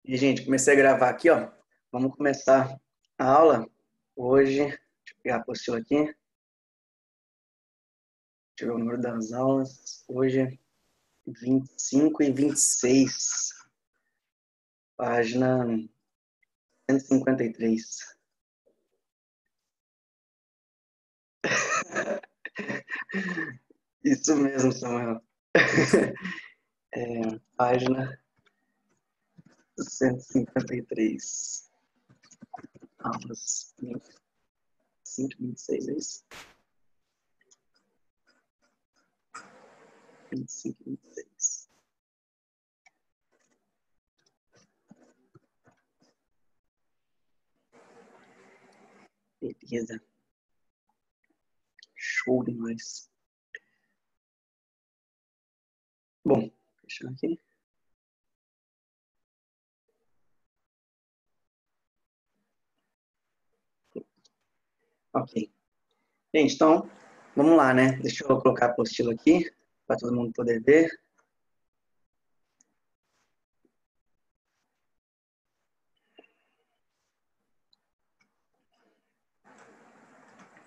E, gente, comecei a gravar aqui, ó. Vamos começar a aula hoje. Deixa eu pegar a apostila aqui. Deixa eu ver o número das aulas. Hoje, 25 e 26. Página 153. Isso mesmo, Samuel. Página 153. Aulas 25 e 26, é isso? 25 e 26. Beleza. Show demais. Bom, fechando aqui. Ok. Gente, então, vamos lá, né? Deixa eu colocar a apostila aqui, para todo mundo poder ver.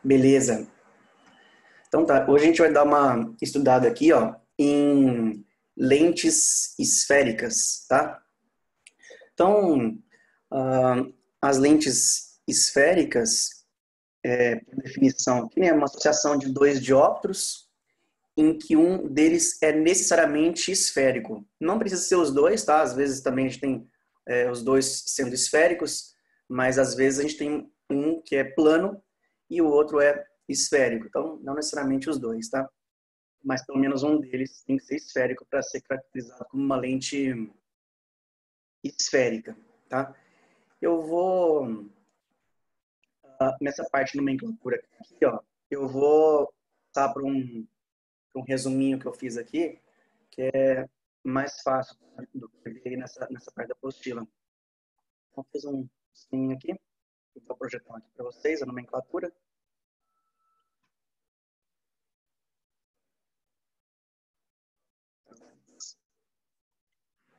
Beleza. Então tá, hoje a gente vai dar uma estudada aqui, ó, em lentes esféricas, tá? Então, as lentes esféricas, por definição, aqui é uma associação de dois dióptros em que um deles é necessariamente esférico. Não precisa ser os dois, tá? Às vezes também a gente tem os dois sendo esféricos, mas às vezes a gente tem um que é plano e o outro é esférico. Então, não necessariamente os dois, tá? Mas pelo menos um deles tem que ser esférico para ser caracterizado como uma lente esférica, tá? Eu vou, nessa parte de nomenclatura aqui, ó, eu vou passar para um resuminho que eu fiz aqui, que é mais fácil do que ver nessa parte da apostila. Então, fiz um resuminho aqui, vou projetar aqui para vocês a nomenclatura.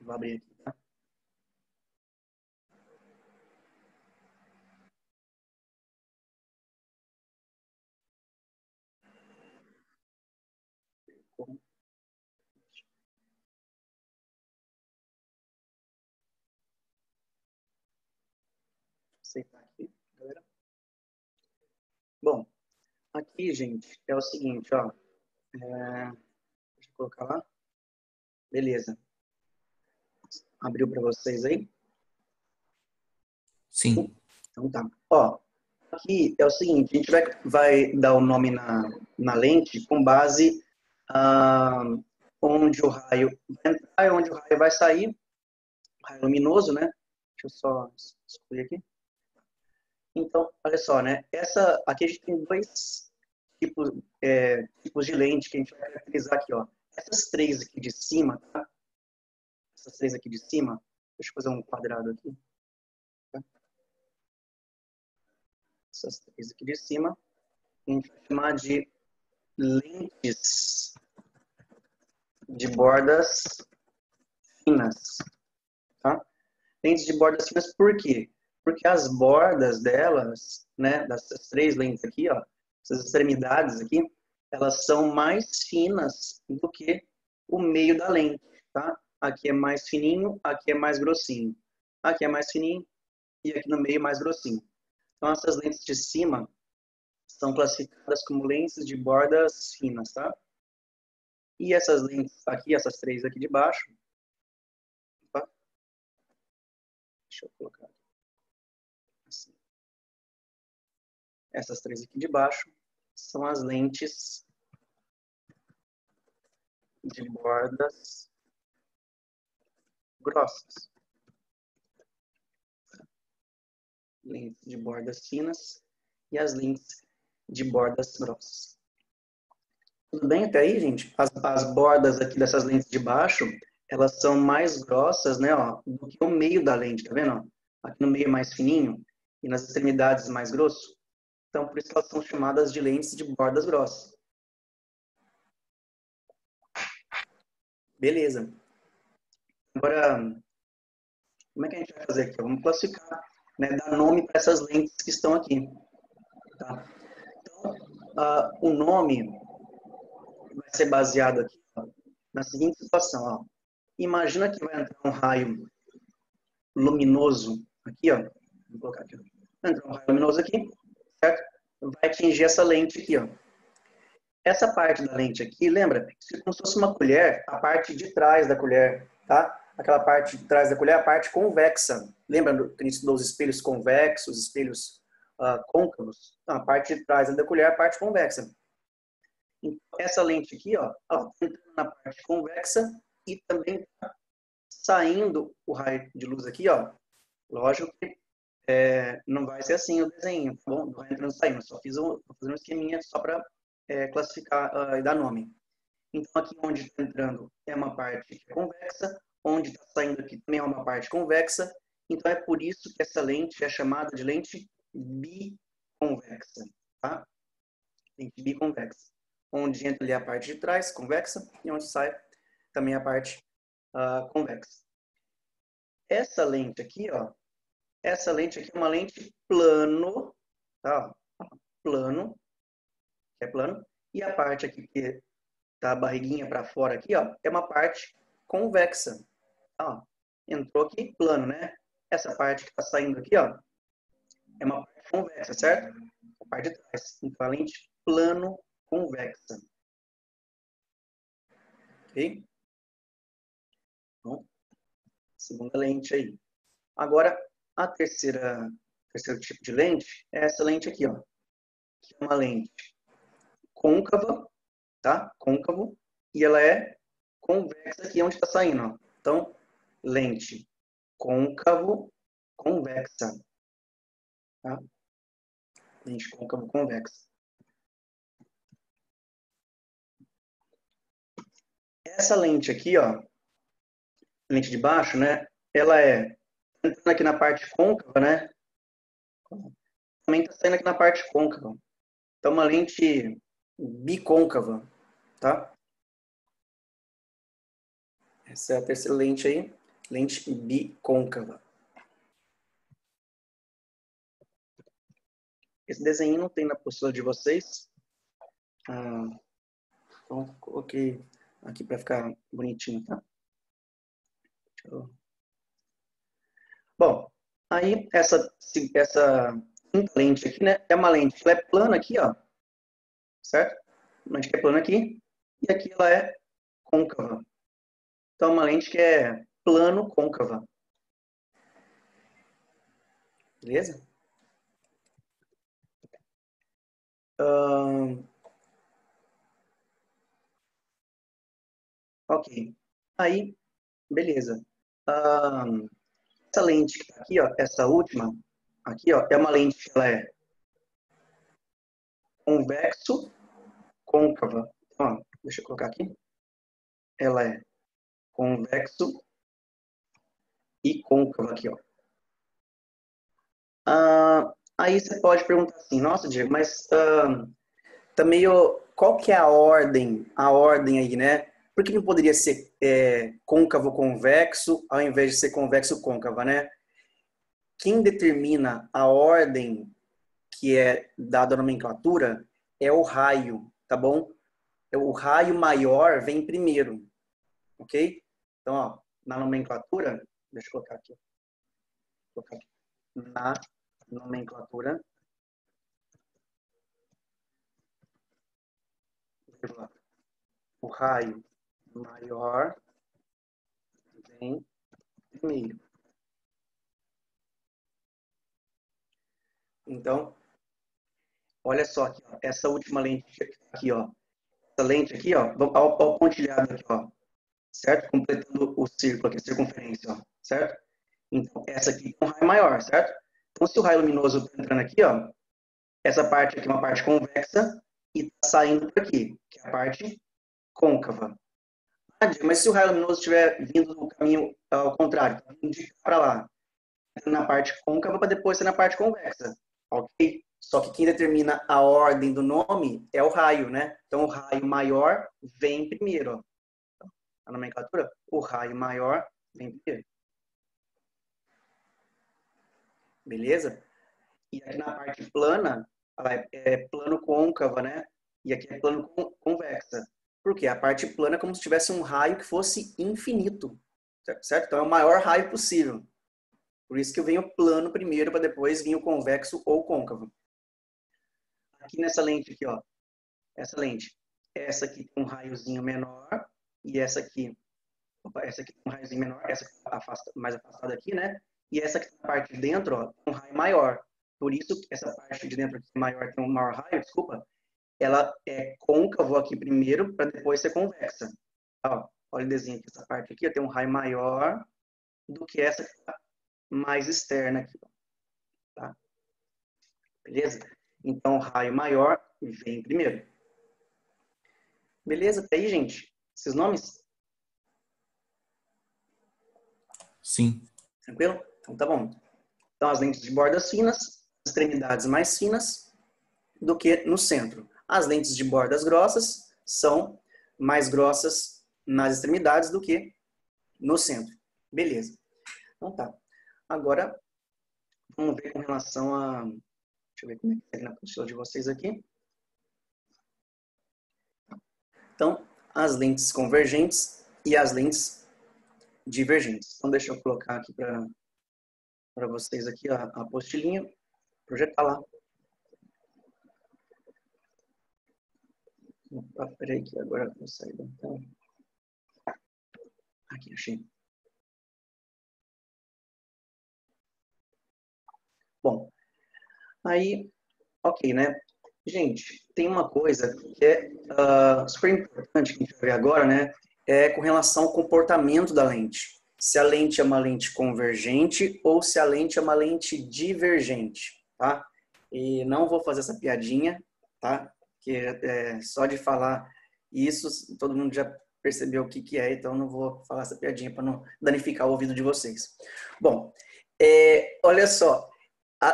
Vou abrir aqui, tá? Aceitar aqui, galera. Bom, aqui, gente, é o seguinte, ó. Deixa eu colocar lá. Beleza. Abriu para vocês aí? Sim. Então tá. Ó, aqui é o seguinte, a gente vai dar o nome na lente com base onde o raio vai entrar e onde o raio vai sair. Raio luminoso, né? Deixa eu só excluir aqui. Então, olha só, né? Aqui a gente tem dois tipos de lente que a gente vai caracterizar aqui, ó. Essas três aqui de cima, tá? Essas três aqui de cima, deixa eu fazer um quadrado aqui. Tá? Essas três aqui de cima, a gente vai chamar de lentes de bordas finas, tá? Lentes de bordas finas por quê? Porque as bordas delas, né, dessas três lentes aqui, ó, essas extremidades aqui, elas são mais finas do que o meio da lente, tá? Aqui é mais fininho, aqui é mais grossinho. Aqui é mais fininho e aqui no meio mais grossinho. Então essas lentes de cima são classificadas como lentes de bordas finas, tá? E essas lentes aqui, essas três aqui de baixo, tá? Deixa eu colocar aqui. Assim. Essas três aqui de baixo são as lentes de bordas grossas. Lentes de bordas finas e as lentes de bordas grossas. Tudo bem até aí, gente? As bordas aqui dessas lentes de baixo, elas são mais grossas, né, ó, do que o meio da lente, tá vendo? Aqui no meio é mais fininho e nas extremidades mais grosso. Então, por isso elas são chamadas de lentes de bordas grossas. Beleza. Agora, Como é que a gente vai fazer aqui? Vamos classificar, né, dar nome para essas lentes que estão aqui. Tá? Então, o nome vai ser baseado aqui, ó, na seguinte situação. Ó. Imagina que vai entrar um raio luminoso aqui, ó. Vou colocar aqui. Vai entrar um raio luminoso aqui, certo? Vai atingir essa lente aqui, ó. Essa parte da lente aqui, lembra? É como se fosse uma colher, a parte de trás da colher, tá? Aquela parte de trás da colher, a parte convexa. Lembra que a gente estudou os espelhos convexos, espelhos côncavos? Então, a parte de trás da colher é a parte convexa. Então, essa lente aqui, ó, ela está entrando na parte convexa e também está saindo o raio de luz aqui, ó. Lógico que não vai ser assim o desenho, tá bom? Não vai entrando e saindo. Só fiz um esqueminha só para classificar e dar nome. Então, aqui onde está entrando é uma parte que é convexa, onde está saindo aqui também é uma parte convexa. Então, é por isso que essa lente é chamada de lente biconvexa, tá? Lente biconvexa. Onde entra ali a parte de trás, convexa, e onde sai também a parte convexa. Essa lente aqui, ó, essa lente aqui é uma lente plano, tá? Plano, que é plano, e a parte aqui que tá a barriguinha para fora aqui, ó, é uma parte convexa. Ó, entrou aqui plano, né? Essa parte que tá saindo aqui, ó, é uma parte convexa, certo? A parte de trás. Então, a lente plano convexa. Ok? Então, segunda lente aí. Agora, a terceiro tipo de lente é essa lente aqui, ó. Que é uma lente côncava, tá? Côncavo. E ela é convexa aqui onde está saindo, ó. Então, lente côncavo convexa, tá? Lente côncavo convexa. Essa lente aqui, ó, lente de baixo, né? Ela entrando aqui na parte côncava, né? Também está saindo aqui na parte côncava. Então, uma lente bicôncava, tá? Essa é a terceira lente aí, lente bicôncava. Esse desenho não tem na apostila de vocês. Então, coloquei aqui para ficar bonitinho, tá? Bom, aí essa quinta lente aqui, né? É uma lente que ela é plana aqui, ó. Certo? Uma lente que é plana aqui. E aqui ela é côncava. Então, uma lente que é plano-côncava. Beleza? Ok. Aí, beleza. Essa lente que tá aqui, ó, essa última, aqui, ó, é uma lente que ela é convexo-côncava. Ó, deixa eu colocar aqui. Ela é convexo e côncava aqui, ó. Aí você pode perguntar assim, nossa, Diego, mas tá meio, qual que é a ordem aí, né? Por que não poderia ser côncavo convexo ao invés de ser convexo côncava, né? Quem determina a ordem que é dada a nomenclatura é o raio, tá bom? O raio maior vem primeiro, ok? Então, ó, na nomenclatura, deixa eu colocar aqui. Na nomenclatura, o raio maior vem primeiro. Então, olha só aqui, ó, essa última lente aqui, ó. Essa lente aqui, ó, olha o pontilhado aqui, ó. Certo? Completando o círculo aqui, a circunferência, ó. Certo? Então, essa aqui é um raio maior, certo? Então, se o raio luminoso está entrando aqui, ó, essa parte aqui é uma parte convexa e está saindo por aqui, que é a parte côncava. Mas se o raio luminoso estiver vindo no caminho ao contrário, vindo de cá para lá, na parte côncava para depois ser na parte convexa, ok? Só que quem determina a ordem do nome é o raio, né? Então, o raio maior vem primeiro, ó. A nomenclatura, o raio maior vem primeiro. beleza? E aqui na parte plana, ela é plano côncava, né? E aqui é plano convexa. Por quê? A parte plana é como se tivesse um raio que fosse infinito, certo? Então é o maior raio possível. Por isso que eu venho plano primeiro, para depois vir o convexo ou côncavo. Aqui nessa lente aqui, ó, essa aqui tem um raiozinho menor e essa aqui tem um raiozinho menor, essa mais afastada aqui, né? E essa aqui na parte de dentro, ó, tem um raio maior. Por isso que essa parte de dentro aqui maior tem um maior raio, desculpa, ela é côncavo aqui primeiro para depois ser convexa. Ó, olha o desenho aqui, essa parte aqui ó, tem um raio maior do que essa que está mais externa aqui, tá? Beleza? Então, o raio maior vem primeiro. Beleza? Até aí, gente? Esses nomes? Sim. Tranquilo? Então, tá bom. Então, as lentes de bordas finas, extremidades mais finas do que no centro. As lentes de bordas grossas são mais grossas nas extremidades do que no centro. Beleza. Então, tá. Agora, vamos ver com relação a... Deixa eu ver como é que segue na apostila de vocês aqui. Então, as lentes convergentes e as lentes divergentes. Então, deixa eu colocar aqui para vocês aqui a apostilinha, projetar lá. Opa, peraí que agora eu vou sair da tela. Aqui, achei. Bom, aí, ok, né? Gente, tem uma coisa que é super importante que a gente vai ver agora, né? É com relação ao comportamento da lente. Se a lente é uma lente convergente ou se a lente é uma lente divergente, tá? E não vou fazer essa piadinha, tá? Que só de falar isso, todo mundo já percebeu o que é, então não vou falar essa piadinha para não danificar o ouvido de vocês. Bom, olha só,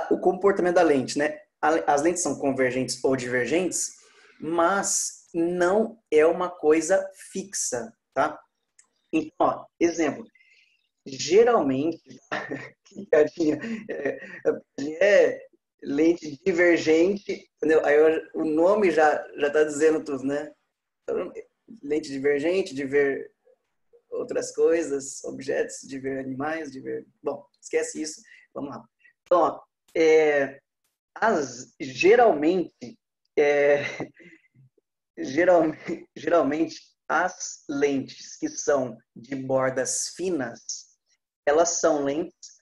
o comportamento da lente, né? As lentes são convergentes ou divergentes, mas não é uma coisa fixa, tá? Então, ó, exemplo, geralmente, é lente divergente, entendeu? Aí o nome já está dizendo tudo, né? Lente divergente, de ver outras coisas, objetos, de ver animais, de ver... Bom, esquece isso, vamos lá. Então, ó, geralmente, geralmente, as lentes que são de bordas finas, elas são lentes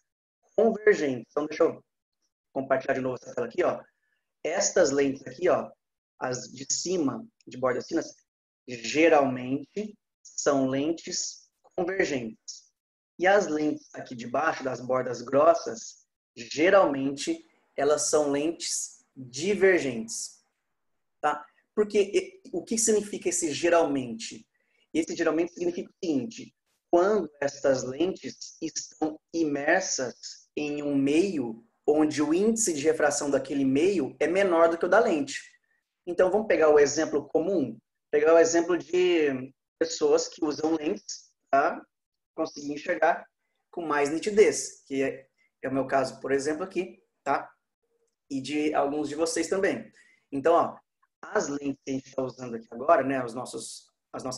convergentes. Então, deixa eu compartilhar de novo essa tela aqui, ó. Estas lentes aqui, ó, as de cima, de bordas finas, geralmente são lentes convergentes. E as lentes aqui de baixo, das bordas grossas, geralmente elas são lentes divergentes, tá? Porque o que significa esse geralmente? Esse geralmente significa o seguinte: quando estas lentes estão imersas em um meio onde o índice de refração daquele meio é menor do que o da lente. Então, vamos pegar o exemplo comum, pegar o exemplo de pessoas que usam lentes para conseguir enxergar com mais nitidez, que é o meu caso, por exemplo, aqui, tá? E de alguns de vocês também. Então, ó, as lentes que a gente está usando aqui agora, né, as nossas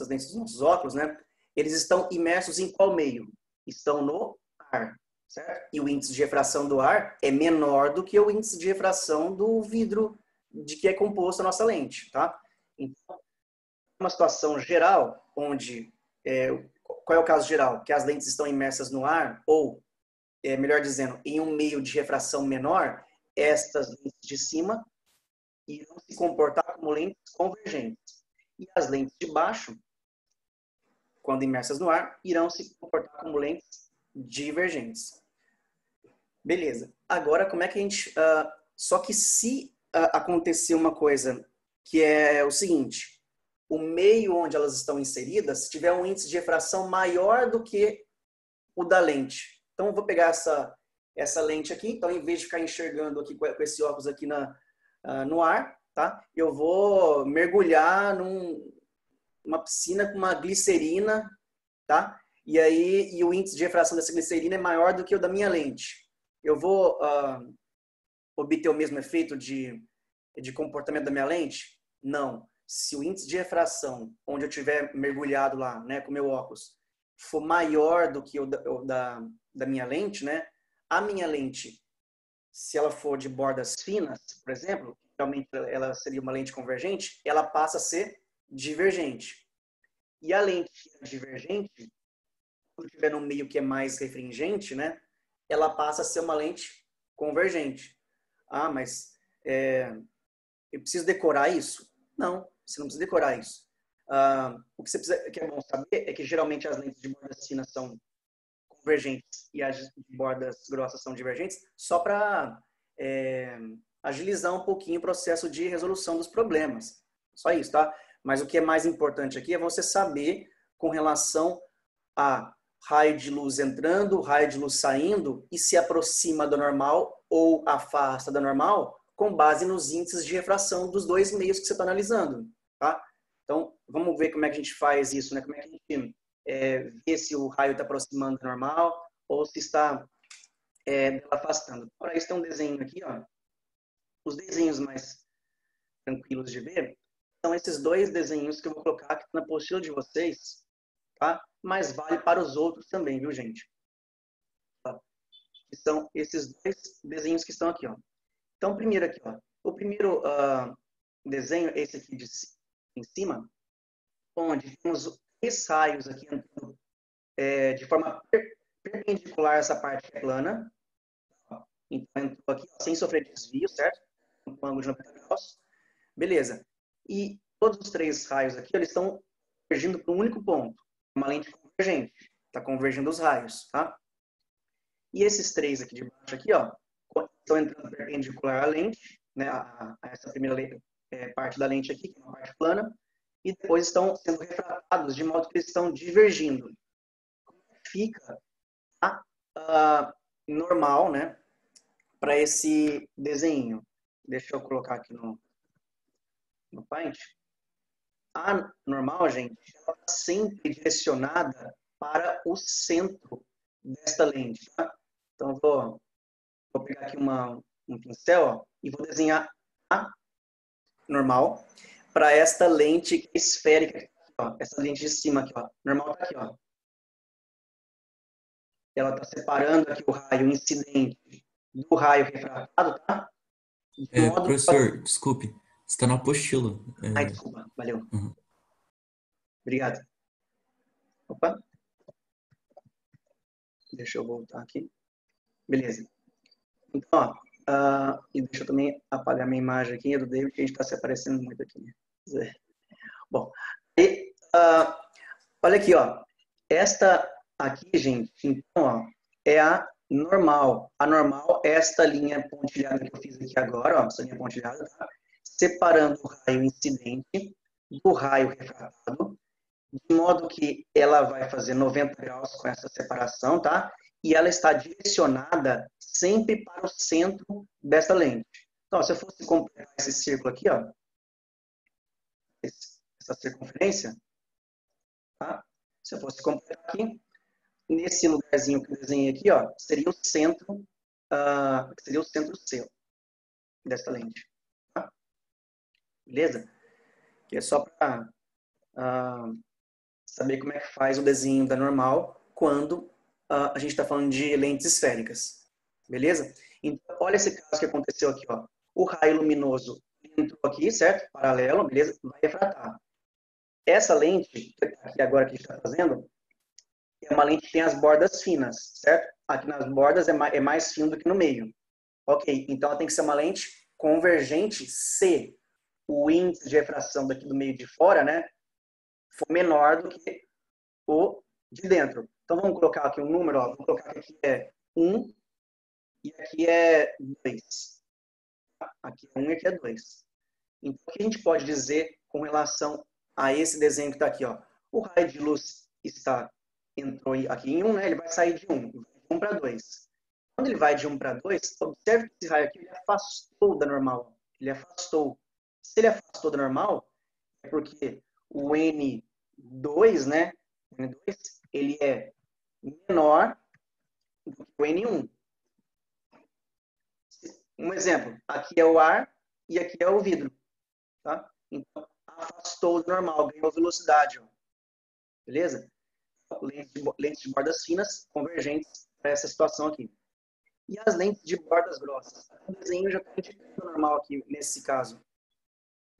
lentes dos nossos óculos, né, eles estão imersos em qual meio? Estão no ar, certo? E o índice de refração do ar é menor do que o índice de refração do vidro de que é composto a nossa lente, tá? Então, uma situação geral, onde, qual é o caso geral? Que as lentes estão imersas no ar, ou, melhor dizendo, em um meio de refração menor, estas lentes de cima irão se comportar como lentes convergentes. E as lentes de baixo, quando imersas no ar, irão se comportar como lentes divergentes. Beleza. Agora, como é que a gente... só que se acontecer uma coisa que é o seguinte: o meio onde elas estão inseridas tiver um índice de refração maior do que o da lente. Então, eu vou pegar essa lente aqui. Então, em vez de ficar enxergando aqui com esse óculos aqui no ar, tá? Eu vou mergulhar numa piscina com uma glicerina, tá? E o índice de refração dessa glicerina é maior do que o da minha lente. eu vou obter o mesmo efeito de comportamento da minha lente? Não. Se o índice de refração, onde eu estiver mergulhado lá, né, com o meu óculos, for maior do que o da minha lente, né, a minha lente, se ela for de bordas finas, por exemplo, realmente ela seria uma lente convergente, ela passa a ser divergente. E a lente divergente, quando estiver no meio que é mais refringente, né, ela passa a ser uma lente convergente. Ah, mas eu preciso decorar isso? Não, você não precisa decorar isso. O que você precisa, que é bom saber é que geralmente as lentes de bordas finas são convergentes e as de bordas grossas são divergentes, só para agilizar um pouquinho o processo de resolução dos problemas. Só isso, tá? Mas o que é mais importante aqui é você saber com relação a raio de luz entrando, raio de luz saindo e se aproxima da normal ou afasta da normal com base nos índices de refração dos dois meios que você está analisando, tá? Então, vamos ver como é que a gente faz isso, né? Como é que a gente vê se o raio está aproximando da normal ou se está afastando. Para isso tem um desenho aqui, ó. Os desenhos mais tranquilos de ver são esses dois desenhos que eu vou colocar aqui na apostila de vocês, tá? Mas vale para os outros também, viu, gente? Tá? Que são esses dois desenhos que estão aqui, ó. Então, primeiro aqui, ó. O primeiro desenho, esse aqui em cima, onde temos três raios aqui entrando de forma perpendicular a essa parte plana. Então, entrou aqui ó, sem sofrer desvio, certo? Com um ângulo de 90 graus. Beleza. E todos os três raios aqui, eles estão convergindo para um único ponto. Uma lente convergente. Está convergindo os raios, tá? E esses três aqui de baixo, aqui, ó, estão entrando perpendicular à lente, né? A essa primeira parte da lente aqui, que é uma parte plana. E depois estão sendo refratados de modo que eles estão divergindo. Fica normal, né? Para esse desenho. Deixa eu colocar aqui no Paint. A normal, gente, ela está sempre direcionada para o centro desta lente. Tá? Então, vou pegar aqui um pincel ó, e vou desenhar a normal para esta lente esférica. Aqui, ó, essa lente de cima aqui. Ó. Normal está aqui. Ó. Ela está separando aqui o raio incidente do raio refratado, tá? De modo Professor, desculpe, está na apostila. Ai, desculpa, valeu. Uhum. Obrigado. Opa. Deixa eu voltar aqui. Beleza. Então, ó, e deixa eu também apagar minha imagem aqui, do David, que a gente está se aparecendo muito aqui. Né? Bom, e, olha aqui, ó. Esta aqui, gente, então, ó, é a normal. A normal é esta linha pontilhada que eu fiz aqui agora, ó, essa linha pontilhada, tá? Separando o raio incidente do raio refratado, de modo que ela vai fazer 90 graus com essa separação, tá? E ela está direcionada sempre para o centro dessa lente. Então, se eu fosse completar esse círculo aqui, ó, essa circunferência, tá? Se eu fosse completar aqui, nesse lugarzinho que eu desenhei aqui, ó, seria o centro seu dessa lente. Tá? Beleza? Que é só para saber como é que faz o desenho da normal quando a gente está falando de lentes esféricas. Beleza? Então, olha esse caso que aconteceu aqui. Ó. O raio luminoso entrou aqui, certo? Paralelo, beleza? Vai refratar. Essa lente, aqui agora que a gente está fazendo, é uma lente que tem as bordas finas, certo? Aqui nas bordas é mais fino do que no meio. Ok, então ela tem que ser uma lente convergente se o índice de refração daqui do meio de fora, né, for menor do que o de dentro. Então vamos colocar aqui um número, ó. Vamos colocar que aqui é 1 e aqui é 2. Aqui é 1 e aqui é 2. Então o que a gente pode dizer com relação a esse desenho que está aqui? Ó? O raio de luz entrou aqui em 1, né? Ele vai sair de 1, de 1 para 2. Quando ele vai de 1 para 2, observe que esse raio aqui ele afastou da normal. Ele afastou. Se ele afastou da normal, é porque o N2, né? O N2, ele é menor do que o N1. Um exemplo, aqui é o ar e aqui é o vidro. Tá? Então, afastou do normal, ganhou velocidade. Ó. Beleza? Lentes de bordas finas convergentes para essa situação aqui. E as lentes de bordas grossas. O desenho já está indicando normal aqui, nesse caso.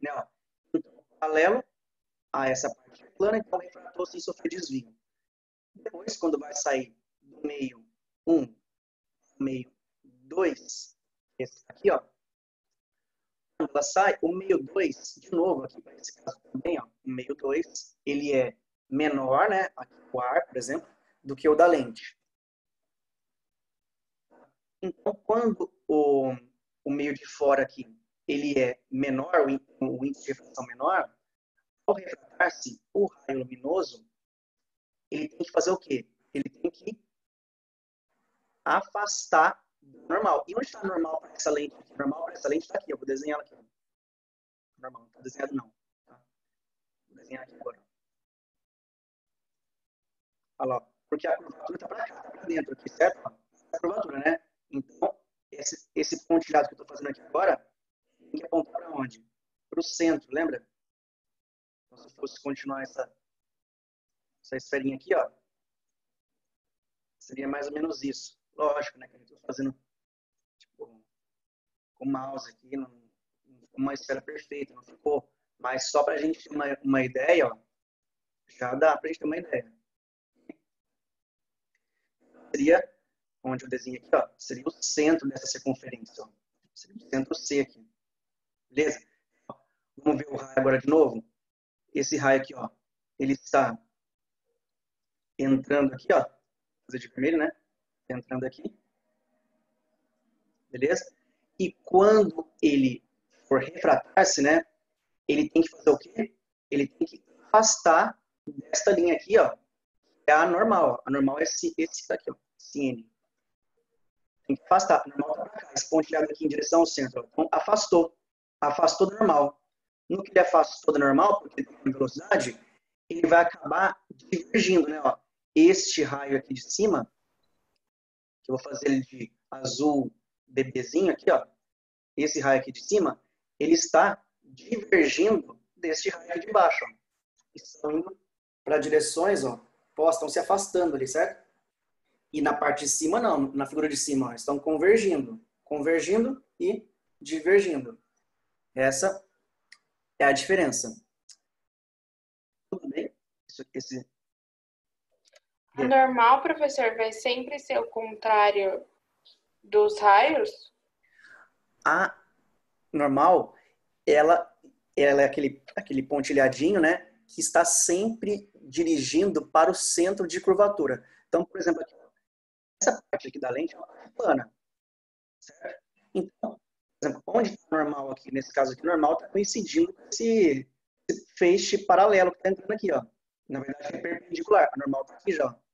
Né? Ó. Então, paralelo a essa parte plana, então refratou sem sofrer desvio. Depois, quando vai sair do meio 1, meio 2, esse aqui, ó, quando ela sai, o meio 2, de novo, aqui para esse caso também, ó, o meio 2, ele é menor, né, aqui o ar, por exemplo, do que o da lente. Então, quando o meio de fora aqui, ele é menor, o índice de refração menor, ao refratar-se o raio luminoso, ele tem que fazer o quê? Ele tem que afastar do normal. E onde está normal para essa lente? Normal para essa lente está aqui, eu vou desenhar ela aqui. Normal, não está desenhado não. Tá? Vou desenhar aqui agora. Olha lá, porque a curvatura está para cá, está para dentro aqui, certo? A curvatura, né? Então, esse pontilhado que eu estou fazendo aqui agora, tem que apontar para onde? Para o centro, lembra? Então, se eu fosse continuar essa esferinha aqui, ó, seria mais ou menos isso. Lógico, né? Que eu estou fazendo tipo, com o mouse aqui, não ficou uma esfera perfeita, não ficou. Mas só para a gente ter uma ideia, ó, já dá para a gente ter uma ideia. Seria, onde eu desenho aqui, ó, seria o centro dessa circunferência. Ó. Seria o centro C aqui. Beleza? Vamos ver o raio agora de novo? Esse raio aqui, ó, ele está entrando aqui, ó. Vou fazer de vermelho, né? Entrando aqui. Beleza? E quando ele for refratar-se, né? Ele tem que fazer o quê? Ele tem que afastar desta linha aqui, ó. É a normal. A normal é esse daqui, ó. Esse N. Tem que afastar. A normal tá pra cá. Esse pontilhado aqui em direção ao centro. Ó. Então, afastou. Afastou do normal. No que ele afastou do normal, porque ele tem velocidade, ele vai acabar divergindo, né? Ó. Este raio aqui de cima, que eu vou fazer ele de azul bebezinho aqui, ó. Esse raio aqui de cima, ele está divergindo deste raio de baixo. Ó. Estão indo para direções, ó, estão se afastando ali, certo? E na parte de cima, não. Na figura de cima, ó, estão convergindo. Convergindo e divergindo. Essa é a diferença. Tudo bem? A normal, professor, vai sempre ser o contrário dos raios? A normal, ela é aquele pontilhadinho, né? Que está sempre dirigindo para o centro de curvatura. Então, por exemplo, aqui, essa parte aqui da lente é uma parte plana. Certo? Então, por exemplo, onde está normal aqui, nesse caso aqui, normal está coincidindo com esse feixe paralelo que está entrando aqui, ó. Na verdade, é perpendicular. A normal está aqui já, ó.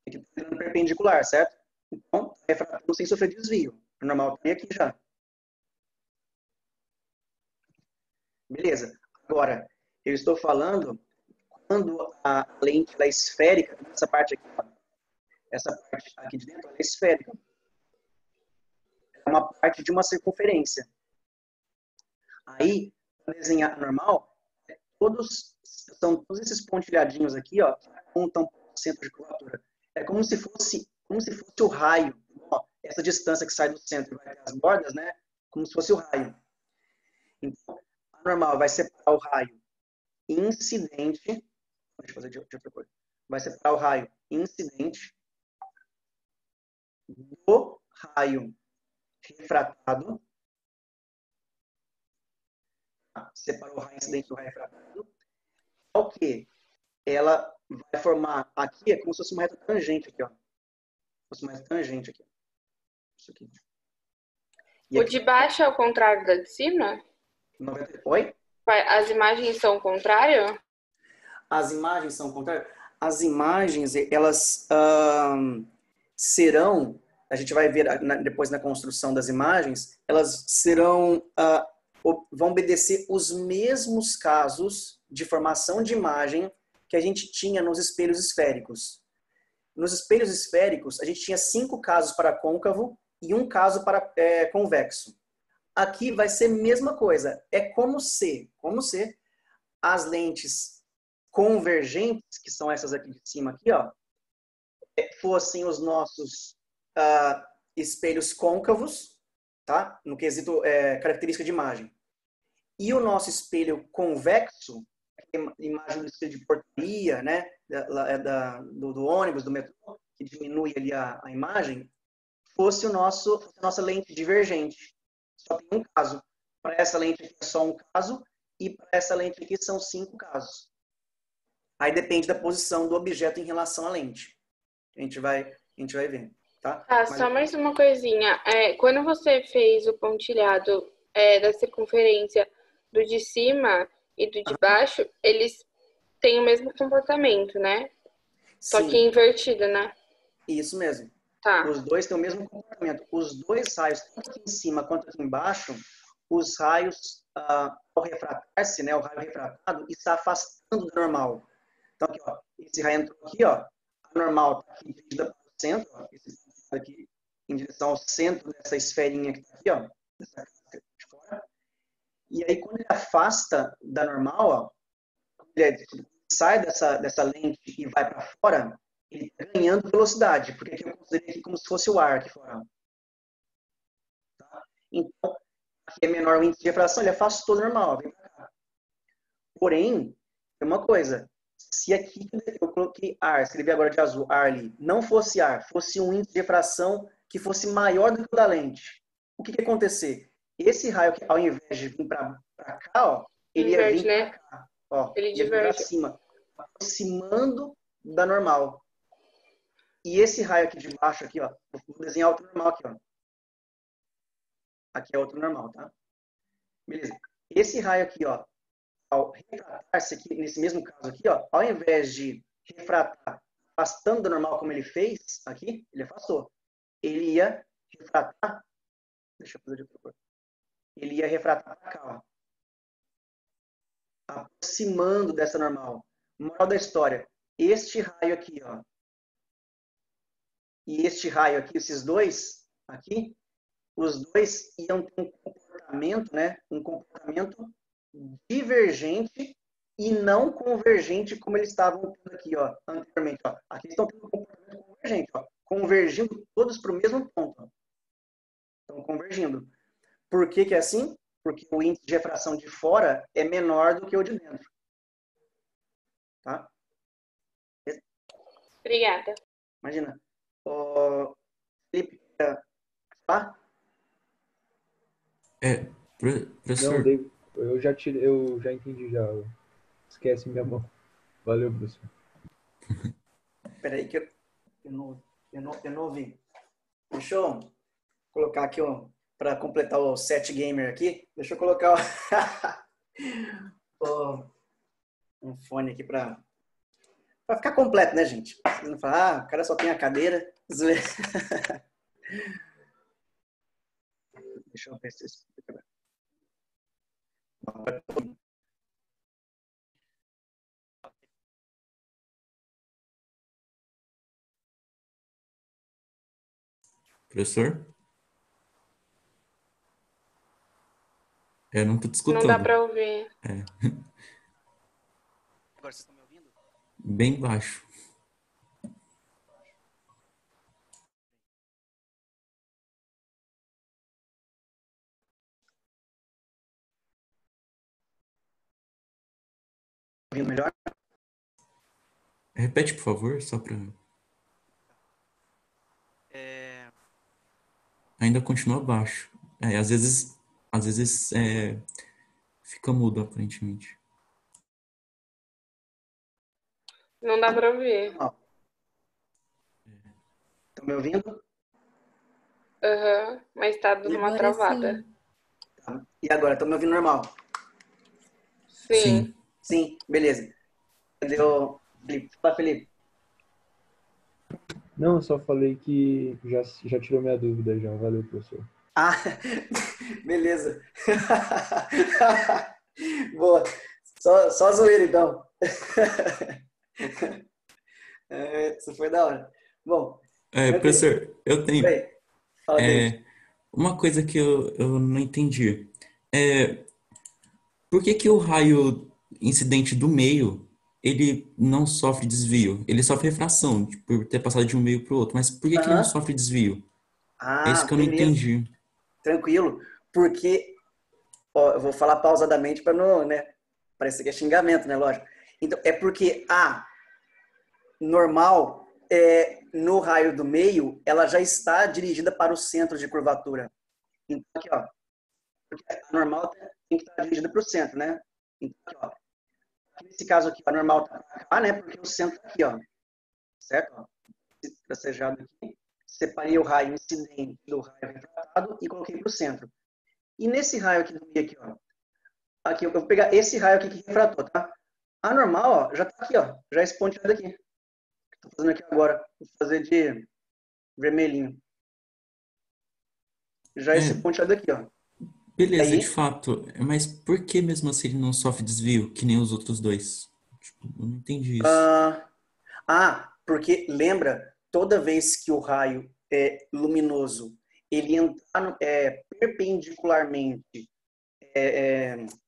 Aqui está entrando perpendicular, certo? Então, refratando sem sofrer desvio. A normal tem aqui já. Beleza. Agora, eu estou falando quando a lente é esférica, essa parte aqui, ó, essa parte aqui de dentro, ela é esférica. É uma parte de uma circunferência. Aí, para desenhar normal, são todos esses pontilhadinhos aqui, ó, que apontam para o centro de curvatura. É como se fosse o raio. Ó, essa distância que sai do centro vai ter as bordas, né? Como se fosse o raio. Então, a normal vai separar o raio incidente. Deixa eu fazer de outra coisa. Vai separar o raio incidente do raio refratado. Separou o raio incidente do raio refratado. Ao que ela vai formar aqui, é como se fosse uma reta tangente aqui, ó. Como se fosse uma reta tangente aqui. Isso aqui. E o de baixo é o contrário da de cima? 90... Oi? As imagens são o contrário? As imagens são o contrário? As imagens, elas serão, a gente vai ver depois na construção das imagens, elas serão, vão obedecer os mesmos casos de formação de imagem que a gente tinha nos espelhos esféricos. nos espelhos esféricos, a gente tinha 5 casos para côncavo e 1 caso para convexo. Aqui vai ser a mesma coisa. É como se as lentes convergentes, que são essas aqui de cima, aqui, ó, fossem os nossos espelhos côncavos, tá? No quesito característica de imagem. E o nosso espelho convexo, imagem do espelho de portaria, né? Do ônibus, do metrô, que diminui ali a imagem, fosse a nossa lente divergente. Só tem um caso. Para essa lente aqui é só um caso, e para essa lente aqui são 5 casos. Aí depende da posição do objeto em relação à lente. A gente vai ver, tá? Só mais uma coisinha. Quando você fez o pontilhado da circunferência do de cima e do de baixo, eles têm o mesmo comportamento, né? Só Sim. que invertido, né? Isso mesmo. Tá. Os dois têm o mesmo comportamento. Os dois raios, tanto aqui em cima quanto aqui embaixo, os raios, ao refratar-se, né, o raio refratado, está afastando do normal. Então, aqui, ó, esse raio entrou aqui, ó, a normal está aqui dirigida para o centro, ó, esse está aqui em direção ao centro dessa esferinha que está aqui, ó, dessa casca de fora. E aí, quando ele afasta da normal, ó, quando ele sai dessa lente e vai para fora, ele está ganhando velocidade, porque aqui eu considerei aqui como se fosse o ar aqui fora. Tá? Então, aqui é menor o índice de refração, ele afastou normal, vem para cá. Porém, tem uma coisa, se aqui eu coloquei ar, escrevi agora de azul, ar ali, não fosse ar, fosse um índice de refração que fosse maior do que o da lente, o que ia acontecer? Esse raio aqui, ao invés de vir para cá, ó, ele ia vir para cá. Ó, ele ia vir para cima, aproximando da normal. E esse raio aqui de baixo, aqui, ó, vou desenhar outro normal aqui, ó. Aqui é outro normal, tá? Beleza. Esse raio aqui, ó, ao refratar-se aqui, nesse mesmo caso aqui, ó, ao invés de refratar afastando do normal como ele fez aqui, ele afastou. Ele ia refratar, deixa eu fazer de outra cor. Ele ia refratar para cá, ó. Aproximando dessa normal. Moral da história, este raio aqui, ó, e este raio aqui, esses dois aqui, os dois iam ter um comportamento, né? Um comportamento divergente e não convergente como eles estavam tendo aqui, ó, anteriormente. Ó. Aqui estão tendo um comportamento convergente, ó, convergindo todos para o mesmo ponto. Ó. Estão convergindo. Por que é assim? Porque o índice de refração de fora é menor do que o de dentro. Tá? Obrigada. Imagina. Felipe, tá? Professor. Não, eu já entendi já. Esquece minha mão. Valeu, professor. Peraí que eu não ouvi. Deixa eu colocar aqui, ó, para completar o set gamer aqui. Deixa eu colocar um fone aqui para ficar completo, né, gente? Vocês não falar, o cara só tem a cadeira. Deixa eu ver se isso... Professor? Eu não tô te escutando. Não dá para ouvir. Agora vocês estão me ouvindo? Bem baixo. Ouvindo melhor? Repete, por favor, só para... Ainda continua baixo. Às vezes fica mudo, aparentemente. Não dá para ouvir. Estão me ouvindo? Mas tá dando uma travada. Tá. E agora, estão me ouvindo normal? Sim. Sim, beleza. Cadê o Felipe? Fala, Felipe. Não, eu só falei que já tirou minha dúvida já. Valeu, professor. Ah, beleza. Boa. Só zoeira, então. Isso foi da hora. Bom, tranquilo. Professor, eu tenho Oi, fala, David. uma coisa que eu não entendi. É, por que que o raio incidente do meio, ele não sofre desvio? Ele sofre refração, por ter passado de um meio para o outro. Mas por que que ele não Aham. sofre desvio? É isso Ah, que eu não beleza. entendi. Tranquilo. Porque, ó, eu vou falar pausadamente para não, né, parecer que é xingamento, né, lógico. Então, é porque a normal, no raio do meio, ela já está dirigida para o centro de curvatura. Então, aqui, ó, porque a normal tem que estar dirigida para o centro, né? Então, aqui, ó, nesse caso aqui, a normal está para cá, né? Porque o centro está aqui, ó, certo? Ó, tracejado aqui. Separei o raio incidente do raio refratado e coloquei para o centro. E nesse raio aqui do meio, aqui, ó, aqui, eu vou pegar esse raio aqui que refratou, tá? A normal, ó, já está aqui, ó, já é esse pontilhado aqui. Estou fazendo aqui agora, vou fazer de vermelhinho. Já é esse É, pontilhado aqui, ó. E beleza, de aí, fato. Mas por que mesmo assim ele não sofre desvio, que nem os outros dois? Tipo, eu não entendi isso. porque lembra, toda vez que o raio é luminoso, ele entrar perpendicularmente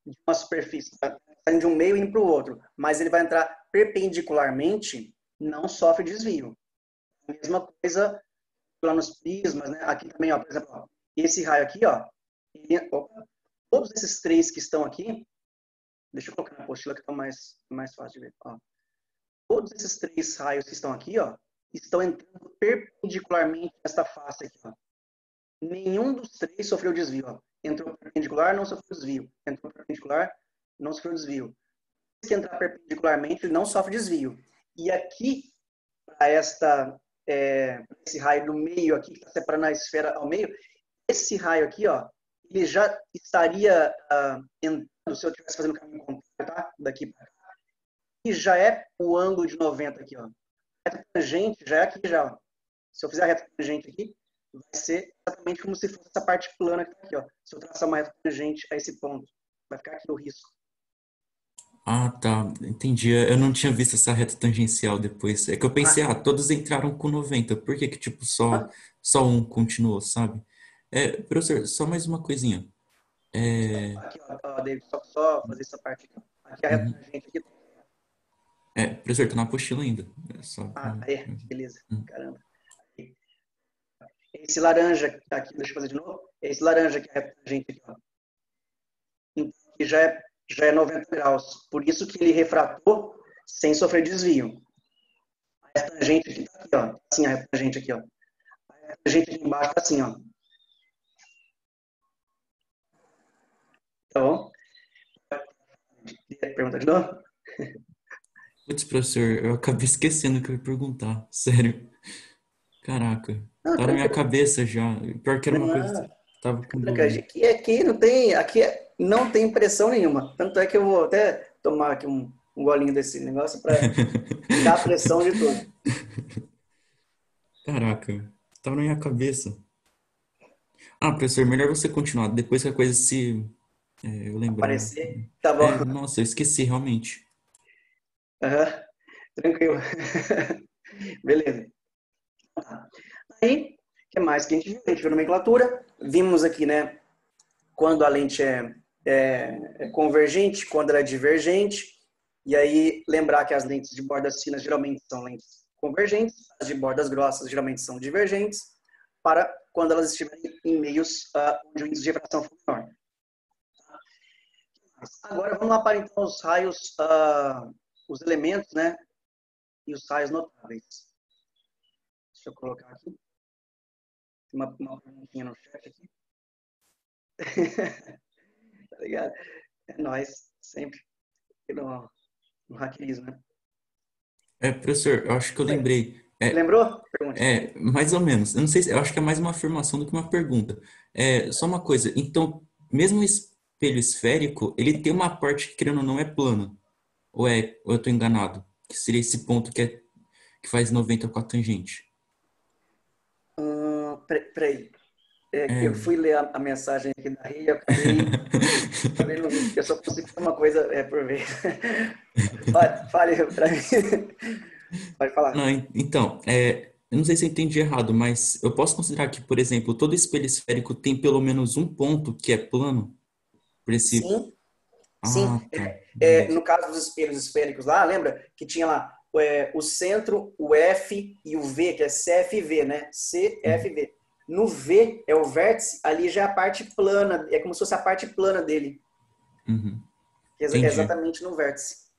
de uma superfície, saindo de um meio e indo para o outro, mas ele vai entrar perpendicularmente, não sofre desvio. A mesma coisa lá nos prismas, né? Aqui também, ó, por exemplo, ó, esse raio aqui, ó, todos esses três que estão aqui, deixa eu colocar na apostila que está mais fácil de ver. Ó. Todos esses três raios que estão aqui, ó, estão entrando perpendicularmente nesta face aqui, ó. Nenhum dos três sofreu desvio, ó. Entrou perpendicular, não sofreu desvio. Entrou perpendicular, não sofreu desvio. Se entrar perpendicularmente, ele não sofre desvio. E aqui, para esse raio do meio aqui, que está separando a esfera ao meio, esse raio aqui, ó, ele já estaria entrando, se eu estivesse fazendo o caminho contrário, tá? Daqui para cá. E já é o ângulo de 90 aqui, ó. A reta tangente já é aqui, já, ó. Se eu fizer a reta tangente aqui, vai ser exatamente como se fosse essa parte plana que está aqui, ó. Se eu traçar uma reta tangente a esse ponto, vai ficar aqui o risco. Ah, tá, entendi. Eu não tinha visto essa reta tangencial depois. É que eu pensei, Ah, todos entraram com 90. Por que que, tipo, ah, só um continuou, sabe? Professor, só mais uma coisinha. É, aqui, ó, David, só fazer essa parte aqui, ó. Aqui a reta uhum. tangente aqui. Professor, tá na apostila ainda. É só Beleza. Hum. Caramba. Esse laranja que tá aqui, deixa eu fazer de novo. Esse laranja que é a reta tangente aqui, ó. Então, aqui já é 90 graus. Por isso que ele refratou sem sofrer desvio. A reta tangente aqui tá aqui, ó. Assim, a reta tangente aqui, ó. A reta tangente aqui embaixo tá assim, ó. Tá bom? Pergunta de novo? Putz, professor, eu acabei esquecendo o que eu ia perguntar. Sério. Caraca. Não, Tá na minha tranquilo. cabeça já. Pior que era uma coisa que Não, eu tava com tranquilo. dúvida. Aqui não tem pressão nenhuma. Tanto é que eu vou até tomar aqui um golinho desse negócio para tirar a pressão de tudo. Caraca. Tava na minha cabeça. Professor, melhor você continuar. Depois que a coisa se eu lembrar. Aparecer, tá bom. Nossa, eu esqueci realmente. Aham, tranquilo. Beleza. Aí, o que mais que a gente viu? A gente viu nomenclatura. Vimos aqui, né? Quando a lente é convergente, quando ela é divergente. E aí, lembrar que as lentes de bordas finas geralmente são lentes convergentes, as de bordas grossas geralmente são divergentes, para quando elas estiverem em meios onde o índice de refração for menor. Agora, vamos lá para então os raios, os elementos, né? E os raios notáveis. Deixa eu colocar aqui. Tem uma perguntinha no chat aqui. Tá ligado? É nóis, sempre. No hackerismo, né? Professor, eu acho que eu Oi. lembrei. Lembrou? Pergunte. Mais ou menos. Eu não sei, eu acho que é mais uma afirmação do que uma pergunta. Só uma coisa. Então, mesmo o espelho esférico, ele tem uma parte que, querendo ou não, é plana. Ou eu estou enganado? Que seria esse ponto que faz 90 com a tangente. Peraí. É. Eu fui ler a mensagem aqui da Ria e acabei não vi. Eu só consigo fazer uma coisa por vez. Fale para mim. Pode falar. Não, então, eu não sei se eu entendi errado, mas eu posso considerar que, por exemplo, todo espelho esférico tem pelo menos um ponto que é plano? Por esse... Sim, sim. Ah, tá. Beleza. No caso dos espelhos esféricos lá, lembra que tinha lá o centro, o F e o V, que é CFV, né? Uhum. CFV. No V é o vértice, ali já é a parte plana, é como se fosse a parte plana dele, Uhum. que é Entendi. exatamente no vértice.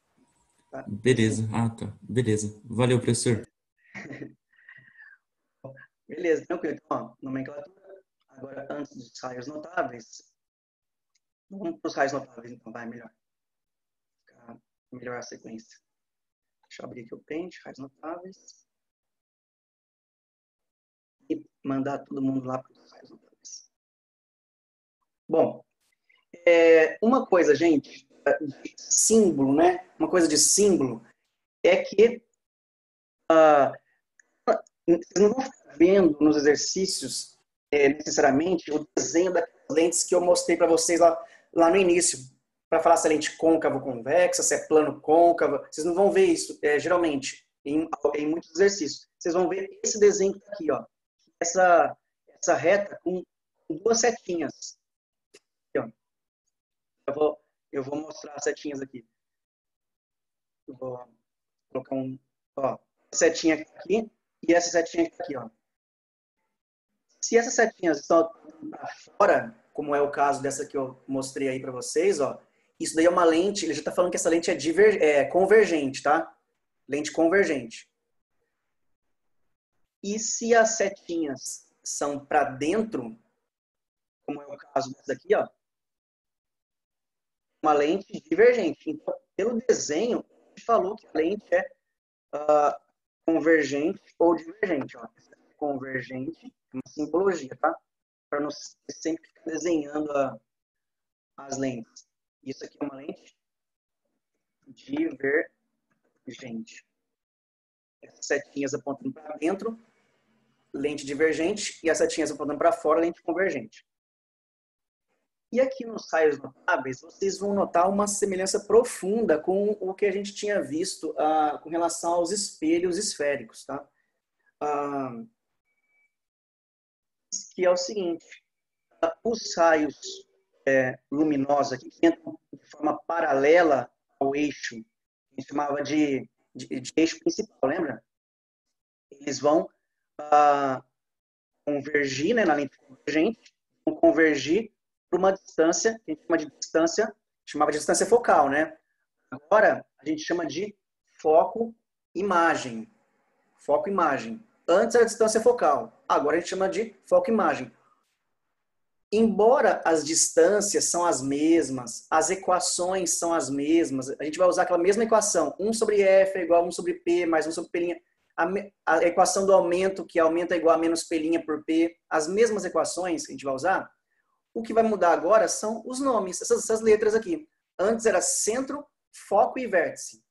Tá? Assim. Beleza. Ah, tá. Beleza. Valeu, professor. Beleza, tranquilo. Então, ó, nomenclatura. Agora, antes dos raios notáveis, vamos para os raios notáveis, então, vai melhor. Melhorar a sequência. Deixa eu abrir aqui o Paint, raios notáveis. E mandar todo mundo lá para os raios notáveis. Bom, uma coisa, gente, de símbolo, né? Uma coisa de símbolo é que vocês não vão ficar vendo nos exercícios necessariamente o desenho das lentes que eu mostrei para vocês lá no início, para falar se é lente côncava ou convexa, se é plano côncavo. Vocês não vão ver isso, geralmente, em muitos exercícios. Vocês vão ver esse desenho que está aqui, ó. Essa reta com duas setinhas. Aqui, ó. Eu vou mostrar as setinhas aqui. Eu vou colocar ó, setinha aqui e essa setinha aqui, ó. Se essas setinhas estão para fora, como é o caso dessa que eu mostrei aí para vocês, ó, isso daí é uma lente, ele já está falando que essa lente é convergente, tá? Lente convergente. E se as setinhas são para dentro, como é o caso dessa aqui, ó, uma lente divergente. Então, pelo desenho, a gente falou que a lente é convergente ou divergente. Ó. Convergente é uma simbologia, tá? Para não sempre ficar desenhando as lentes. Isso aqui é uma lente divergente. Essas setinhas apontando para dentro, lente divergente, e as setinhas apontando para fora, lente convergente. E aqui nos raios notáveis, vocês vão notar uma semelhança profunda com o que a gente tinha visto com relação aos espelhos esféricos, tá? Que é o seguinte, os raios luminosos aqui, que entram de forma paralela ao eixo, a gente chamava de eixo principal, lembra? Eles vão convergir, né, na lente convergente, vão convergir para uma distância, que a gente chama de distância, chamava de distância focal, né? Agora, a gente chama de foco-imagem. Foco-imagem. Antes era distância focal, agora a gente chama de foco-imagem. Embora as distâncias são as mesmas, as equações são as mesmas, a gente vai usar aquela mesma equação, 1 sobre F é igual a 1 sobre P, mais 1 sobre P'. A equação do aumento, que aumento é igual a menos P' por P, as mesmas equações que a gente vai usar, o que vai mudar agora são os nomes, essas letras aqui. Antes era centro, foco e vértice.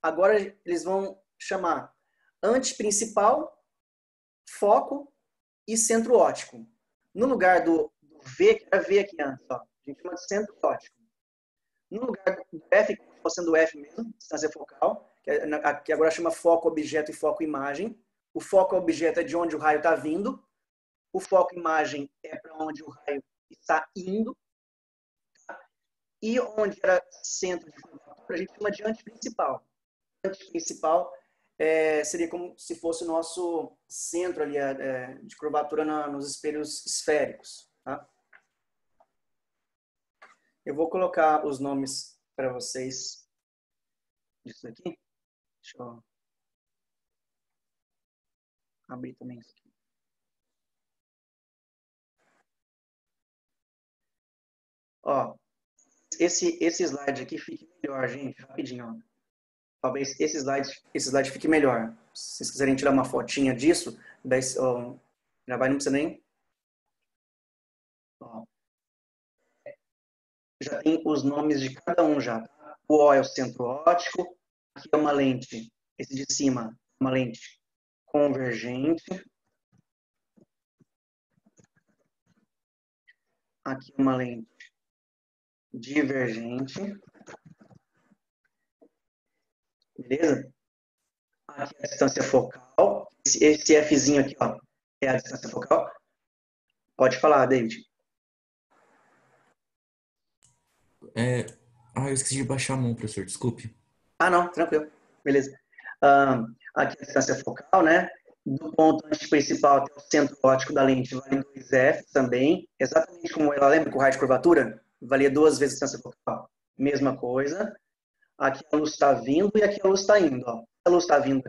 Agora eles vão chamar antiprincipal, foco e centro óptico. No lugar do V, que era V aqui antes, ó, a gente chama de centro óptico. No lugar do F, que está sendo o F mesmo, distância focal, que agora chama foco objeto e foco imagem. O foco objeto é de onde o raio está vindo. O foco imagem é para onde o raio está indo. E onde era centro de curvatura, a gente chama de antiprincipal. Antiprincipal seria como se fosse o nosso centro ali de curvatura nos espelhos esféricos. Tá? Eu vou colocar os nomes para vocês disso aqui. Deixa eu abrir também isso aqui. Ó, esse slide aqui fique melhor, gente, rapidinho. Ó. Talvez esse slide fique melhor. Se vocês quiserem tirar uma fotinha disso, daí, ó, já vai, não precisa nem. Ó. Já tem os nomes de cada um já. O O é o centro óptico, aqui é uma lente, esse de cima, uma lente convergente. Aqui é uma lente divergente. Beleza? Aqui é a distância focal, Esse Fzinho aqui, ó, é a distância focal. Pode falar, David. Eu esqueci de baixar a mão, professor, desculpe. Ah, não, tranquilo. Beleza. Aqui a distância focal, né? Do ponto principal até o centro óptico da lente vale 2F também. Exatamente como ela lembra com o raio de curvatura? Valia 2 vezes a distância focal. Mesma coisa. Aqui a luz está vindo e aqui a luz está indo. Ó. A luz está vindo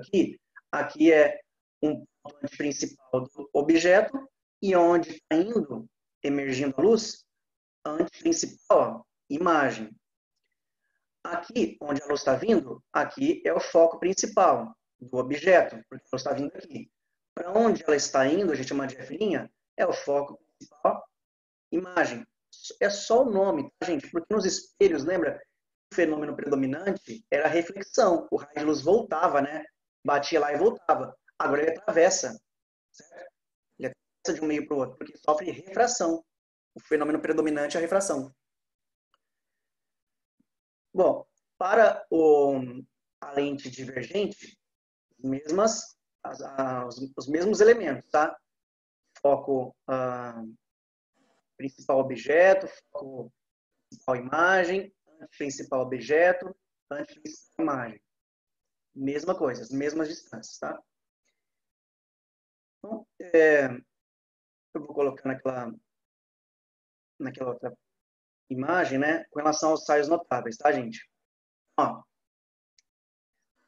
aqui é um ponto principal do objeto e onde está indo, emergindo a luz, anti-principal, ó, imagem. Aqui, onde a luz está vindo, aqui é o foco principal do objeto, porque a luz está vindo aqui. Para onde ela está indo, a gente chama de F', é o foco principal, imagem. É só o nome, tá, gente? Porque nos espelhos, lembra? O fenômeno predominante era a reflexão. O raio de luz voltava, né? Batia lá e voltava. Agora ele atravessa, certo? Ele atravessa de um meio para o outro, porque sofre refração. O fenômeno predominante é a refração. Bom, para a lente divergente, os mesmos elementos, tá? Foco principal objeto, foco principal imagem, principal objeto, anti-principal imagem. Mesma coisa, as mesmas distâncias, tá? Então, eu vou colocar naquela outra imagem, né? Com relação aos raios notáveis, tá, gente? Ó,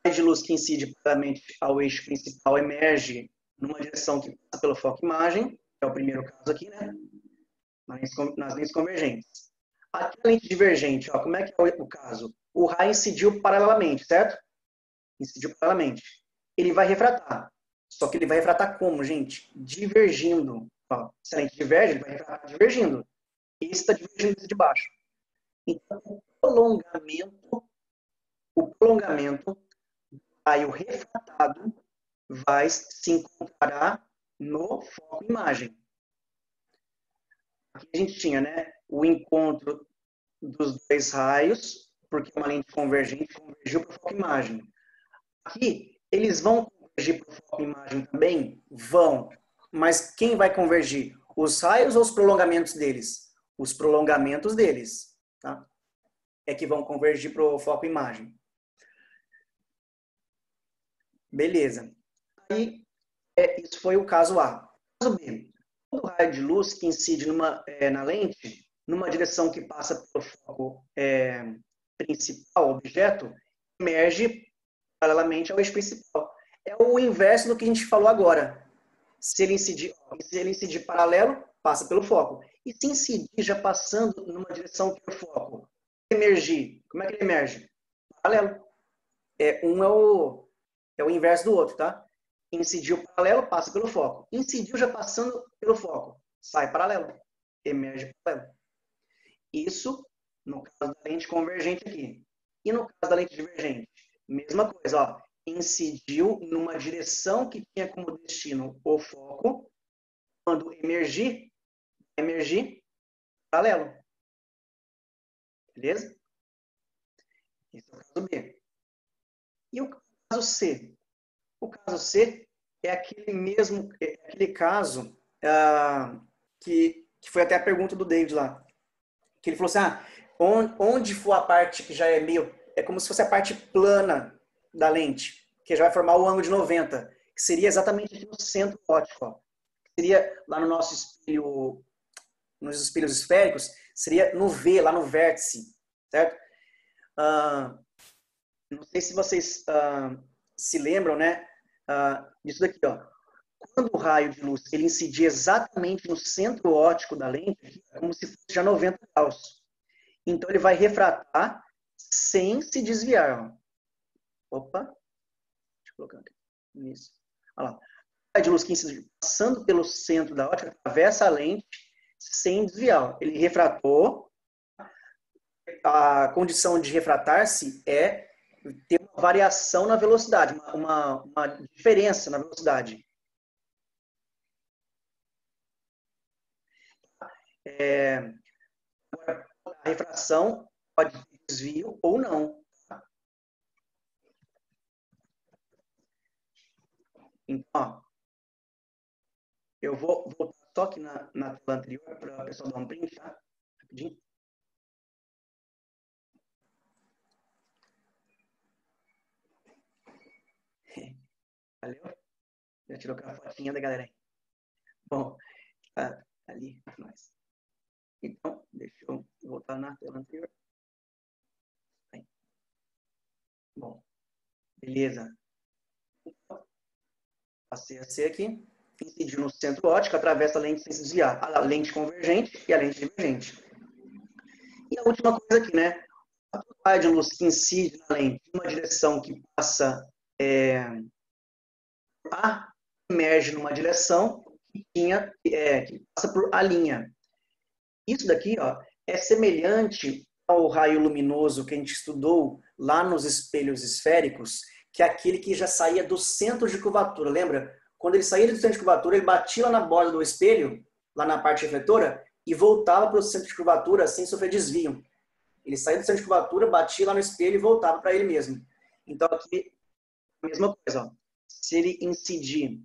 raio de luz que incide paralelamente ao eixo principal emerge numa direção que passa pelo foco imagem, que é o primeiro caso aqui, né? Nas lentes convergentes. Aqui a lente divergente, ó, como é que é o caso? O raio incidiu paralelamente, certo? Incidiu paralelamente. Ele vai refratar. Só que ele vai refratar como, gente? Divergindo. Ó, se a lente diverge, ele vai refratar divergindo. Esse está divergindo desse de baixo. Então, o prolongamento do raio refratado vai se encontrar no foco imagem. Aqui a gente tinha, né, o encontro dos dois raios, porque uma lente convergente convergiu para o foco imagem. Aqui, eles vão convergir para o foco imagem também? Vão. Mas quem vai convergir? Os raios ou os prolongamentos deles? Os prolongamentos deles, tá? É que vão convergir para o foco imagem. Beleza. Aí, isso foi o caso A. Caso B. Todo raio de luz que incide na lente, numa direção que passa pelo foco principal, objeto, emerge paralelamente ao eixo principal. É o inverso do que a gente falou agora. Se ele incidir paralelo, passa pelo foco. E se incidir já passando numa direção que é o foco, emergir, como é que ele emerge? Paralelo. Um é o inverso do outro, tá? Incidiu paralelo, passa pelo foco. Incidiu já passando pelo foco, sai paralelo, emerge paralelo. Isso no caso da lente convergente aqui. E no caso da lente divergente? Mesma coisa, ó. Incidiu numa direção que tinha como destino o foco. Quando emergir paralelo. Beleza? Esse é o caso B. E o caso C? O caso C é aquele caso que foi até a pergunta do David lá. Que ele falou assim, onde for a parte que já é como se fosse a parte plana da lente, que já vai formar o ângulo de 90, que seria exatamente aqui no centro óptico. Ó. Seria lá no nosso espelho, nos espelhos esféricos, seria no V, lá no vértice, certo? Não sei se vocês se lembram, né, disso daqui, ó. Quando o raio de luz ele incidir exatamente no centro óptico da lente, é como se fosse já 90 graus. Então ele vai refratar sem se desviar. Ó. Opa, deixa eu colocar aqui. Isso. Olha lá. O raio de luz que incide passando pelo centro da óptica atravessa a lente sem desviar. Ele refratou. A condição de refratar-se é ter uma variação na velocidade, uma diferença na velocidade. A refração pode ter desvio ou não. Então, ó, eu vou voltar só aqui na tela anterior para o pessoal dar um print, tá? Rapidinho. Valeu? Já tirou aquela fotinha da galera aí. Bom, tá ali, mais. Então, deixa eu voltar na tela anterior. Aí. Bom, beleza. Então, passei a ser aqui. Incidiu no centro óptico, atravessa a lente sem se desviar. A lente convergente e a lente divergente. E a última coisa aqui, né? A totalidade de luz que incide na lente em uma direção que passa A, emerge numa direção que passa por A'. Isso daqui, ó, é semelhante ao raio luminoso que a gente estudou lá nos espelhos esféricos, que é aquele que já saía do centro de curvatura. Lembra? Quando ele saía do centro de curvatura, ele batia lá na borda do espelho, lá na parte refletora, e voltava para o centro de curvatura sem sofrer desvio. Ele saía do centro de curvatura, batia lá no espelho e voltava para ele mesmo. Então, aqui, a mesma coisa. Ó. Se ele incidir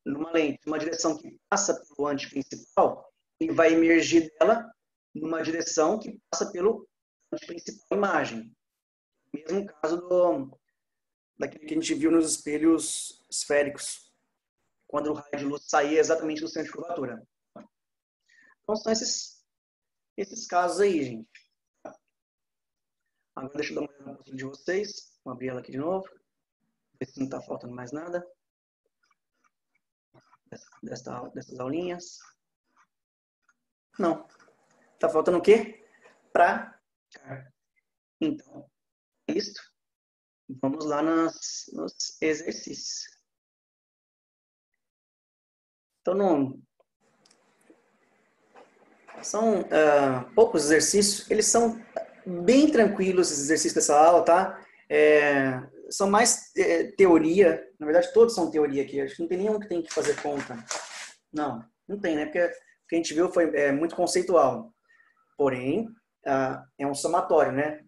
numa lente, numa direção que passa pelo antiprincipal, ele vai emergir dela numa direção que passa pelo antiprincipal imagem. Mesmo caso daquele que a gente viu nos espelhos esféricos, quando o raio de luz saía exatamente do centro de curvatura. Então, são esses casos aí, gente. Agora, deixa eu dar uma olhada na postura de vocês. Vou abrir ela aqui de novo. Ver se não está faltando mais nada. Dessas aulinhas. Não. Está faltando o quê? Prática. Então, é isso. Vamos lá nos exercícios. Então, são poucos exercícios. Eles são bem tranquilos, esses exercícios dessa aula, tá? São mais teoria. Na verdade, todos são teoria aqui. Acho que não tem nenhum que tem que fazer conta. Não tem, né? Porque o que a gente viu foi muito conceitual. Porém, é um somatório, né?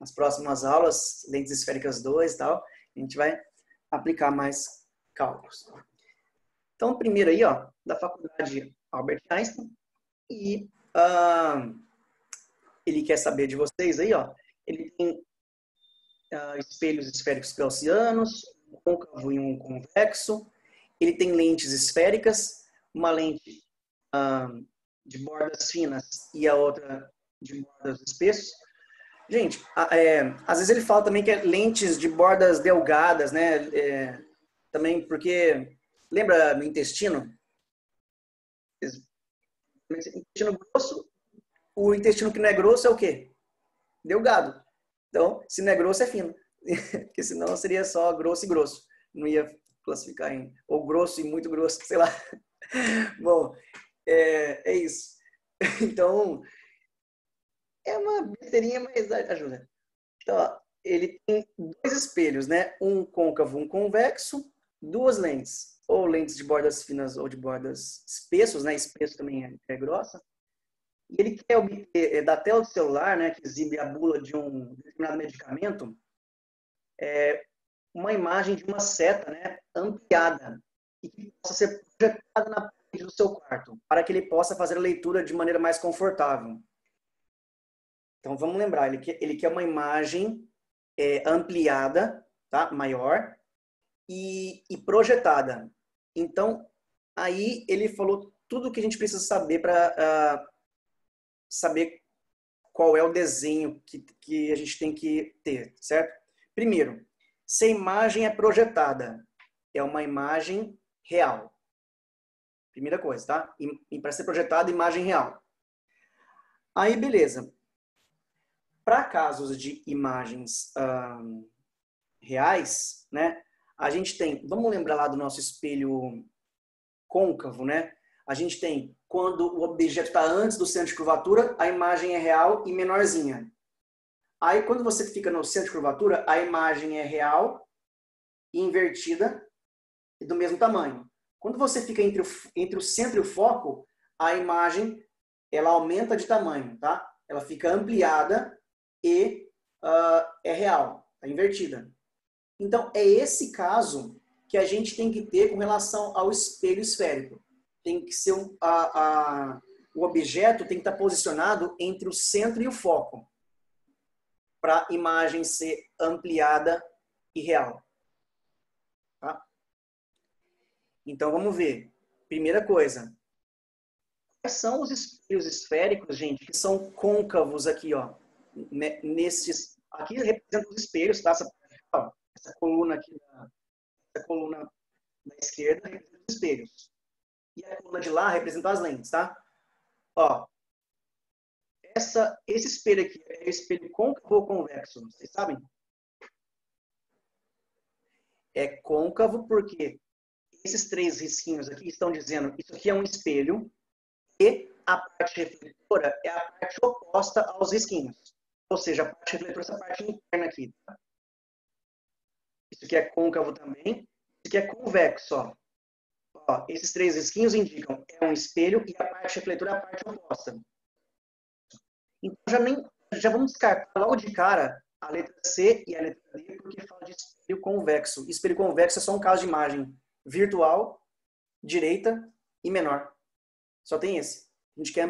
Nas próximas aulas, lentes esféricas 2 e tal, a gente vai aplicar mais cálculos. Então, primeiro aí, ó, da faculdade Albert Einstein, e ele quer saber de vocês aí, ó, ele tem espelhos esféricos gaussianos, um côncavo e um convexo, ele tem lentes esféricas, uma lente de bordas finas e a outra de bordas espessas. Gente, às vezes ele fala também que é lentes de bordas delgadas, né? Também porque, lembra no intestino? Intestino grosso, o intestino que não é grosso é o quê? Delgado. Então, se não é grosso, é fino. Porque senão seria só grosso e grosso. Não ia classificar em ou grosso e muito grosso, sei lá. Bom, é isso. Então, é uma besteirinha, mas ajuda. Então, ó, ele tem dois espelhos, né? Um côncavo, um convexo, duas lentes. Ou lentes de bordas finas ou de bordas espessos, né? Espesso também é grossa. E ele quer obter da tela do celular, né? Que exibe a bula de um determinado medicamento, uma imagem de uma seta, né? Ampliada. E que possa ser projetada na parede do seu quarto, para que ele possa fazer a leitura de maneira mais confortável. Então, vamos lembrar, ele quer uma imagem ampliada, tá? Maior, e projetada. Então, aí ele falou tudo o que a gente precisa saber para saber qual é o desenho que a gente tem que ter, certo? Primeiro, se a imagem é projetada, é uma imagem real. Primeira coisa, tá? E para ser projetada, imagem real. Aí, beleza. Para casos de imagens reais, né? A gente tem, vamos lembrar lá do nosso espelho côncavo, né? A gente tem, quando o objeto está antes do centro de curvatura, a imagem é real e menorzinha. Aí, quando você fica no centro de curvatura, a imagem é real e invertida e do mesmo tamanho. Quando você fica entre o centro e o foco, a imagem ela aumenta de tamanho, tá? Ela fica ampliada e é real, é invertida. Então, é esse caso que a gente tem que ter com relação ao espelho esférico. Tem que ser o objeto tem que estar posicionado entre o centro e o foco, para a imagem ser ampliada e real. Tá? Então, vamos ver. Primeira coisa. Quais são os espelhos esféricos, gente, que são côncavos aqui, ó? Aqui representa os espelhos, tá? Essa coluna aqui, essa coluna da esquerda representa os espelhos. E a coluna de lá representa as lentes, tá? Ó, esse espelho aqui é o espelho côncavo ou convexo? Vocês sabem? É côncavo porque esses 3 risquinhos aqui estão dizendo isso aqui é um espelho e a parte refletora é a parte oposta aos risquinhos. Ou seja, a parte refletora é essa parte interna aqui. Tá? Isso aqui é côncavo também. Isso aqui é convexo. Ó, esses 3 risquinhos indicam é um espelho e a parte refletora é a parte oposta. Então já vamos descartar logo de cara a letra C e a letra D, porque fala de espelho convexo. Espelho convexo é só um caso de imagem virtual, direita e menor. Só tem esse. A gente quer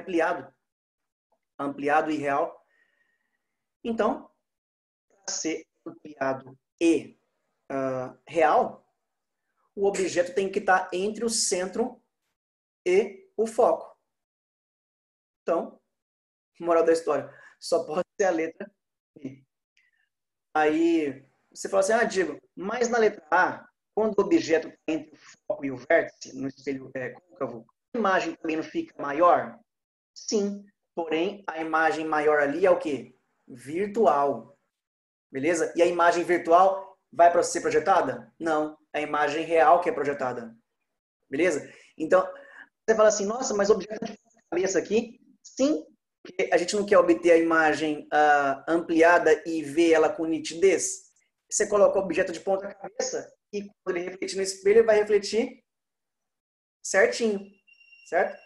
ampliado e real. Então, para ser ampliado e real, o objeto tem que estar entre o centro e o foco. Então, moral da história, só pode ser a letra B. Aí, você fala assim, Diego, mas na letra A, quando o objeto está entre o foco e o vértice, no espelho côncavo, a imagem também não fica maior? Sim, porém, a imagem maior ali é o quê? Virtual. Beleza? E a imagem virtual vai para ser projetada? Não, a imagem real que é projetada. Beleza? Então, você fala assim, nossa, mas o objeto de cabeça aqui, sim, porque a gente não quer obter a imagem ampliada e ver ela com nitidez. Você coloca o objeto de ponta cabeça e quando ele refletir no espelho, ele vai refletir certinho, certo?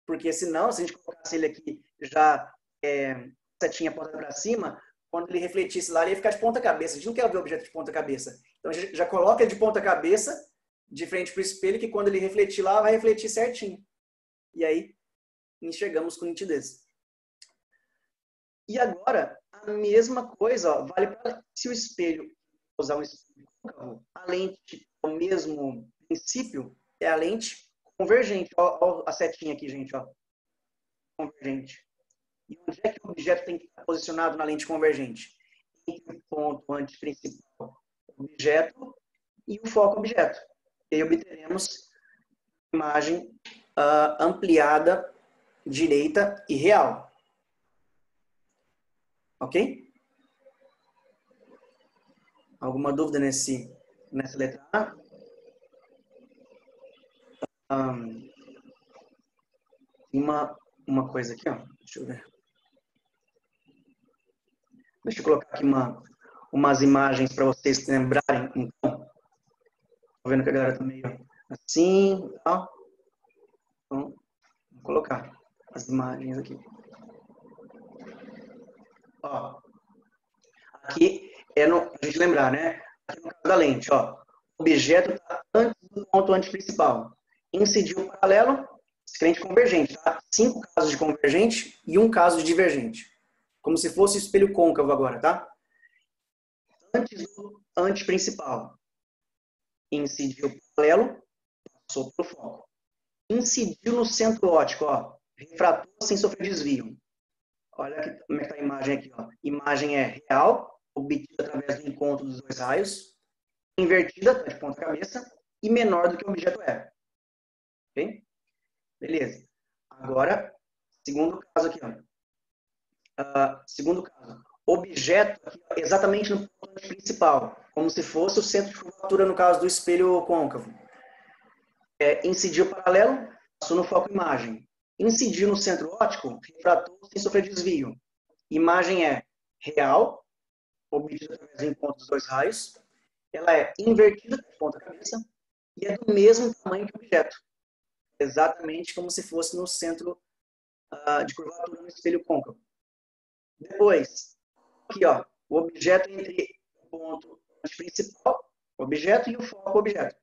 Porque senão, se a gente colocasse ele aqui já setinha apontada para cima, quando ele refletisse lá, ele ia ficar de ponta cabeça. A gente não quer ver o objeto de ponta cabeça. Então a gente já coloca ele de ponta cabeça, de frente para o espelho, que quando ele refletir lá, vai refletir certinho. E aí, enxergamos com nitidez. E agora, a mesma coisa, ó, vale para se o espelho usar um espelho côncavo, a lente, o mesmo princípio, é a lente convergente. Ó, a setinha aqui, gente, ó. Convergente. E onde é que o objeto tem que estar posicionado na lente convergente? Entre o ponto antiprincipal objeto e o foco objeto. E aí obteremos imagem ampliada, direita e real. Ok? Alguma dúvida nessa letra A? Uma coisa aqui, ó. Deixa eu ver. Deixa eu colocar aqui umas imagens para vocês se lembrarem. Então, tô vendo que a galera tá meio assim, tal. Então, vou colocar as imagens aqui. Ó, aqui a gente lembrar, né? Aqui no caso da lente, ó. O objeto está antes do ponto antiprincipal. Incidiu paralelo, crente convergente, tá? 5 casos de convergente e 1 caso de divergente. Como se fosse espelho côncavo agora, tá? Antes do antiprincipal. Incidiu paralelo, passou pelo foco. Incidiu no centro óptico, ó. Refratou sem sofrer desvio. Olha aqui, como é que tá a imagem aqui, ó. Imagem é real, obtida através do encontro dos 2 raios. Invertida, tá de ponta cabeça, e menor do que o objeto é. Ok? Beleza. Agora, segundo caso aqui, ó. Segundo caso. Objeto aqui, ó, exatamente no ponto principal, como se fosse o centro de curvatura no caso do espelho côncavo. Incidiu paralelo, passou no foco imagem. Incidiu no centro óptico, refratou sem sofrer desvio. Imagem é real, obtida através do encontro dos 2 raios. Ela é invertida de ponta cabeça e é do mesmo tamanho que o objeto. Exatamente como se fosse no centro de curvatura no espelho côncavo. Depois, aqui, ó, o objeto entre o ponto principal, o objeto e o foco objeto.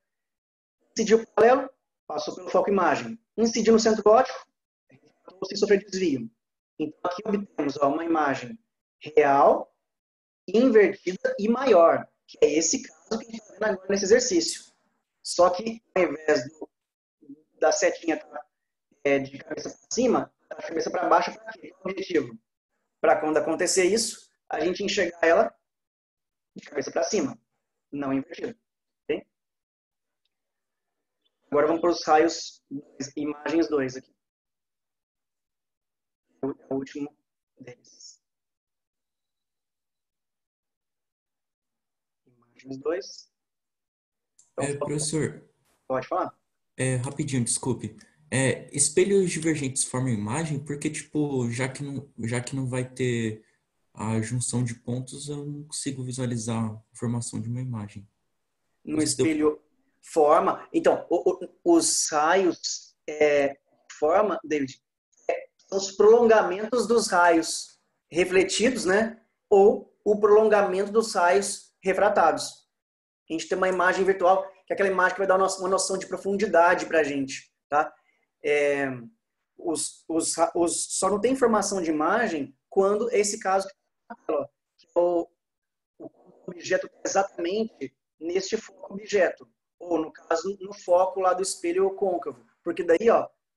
Incidiu paralelo, passou pelo foco imagem. Incidiu no centro óptico, sem sofrer desvio. Então, aqui obtemos uma imagem real, invertida e maior, que é esse caso que a gente está vendo agora nesse exercício. Só que, ao invés da setinha de cabeça para cima, da cabeça para baixo, para quê? Qual é o objetivo? Para quando acontecer isso, a gente enxergar ela de cabeça para cima, não invertida. Okay? Agora vamos para os raios, imagens 2 aqui. É o último deles. Imagens 2. Então, Professor, pode falar? rapidinho, desculpe. Espelhos divergentes formam imagem porque, tipo, já que não vai ter a junção de pontos, eu não consigo visualizar a formação de uma imagem. No espelho forma. Então, os raios forma, David, são os prolongamentos dos raios refletidos, né? Ou o prolongamento dos raios refratados. A gente tem uma imagem virtual, que é aquela imagem que vai dar uma noção de profundidade para a gente, tá? Só não tem informação de imagem quando esse caso que o objeto está exatamente neste foco objeto, ou no caso no foco lá do espelho côncavo, porque daí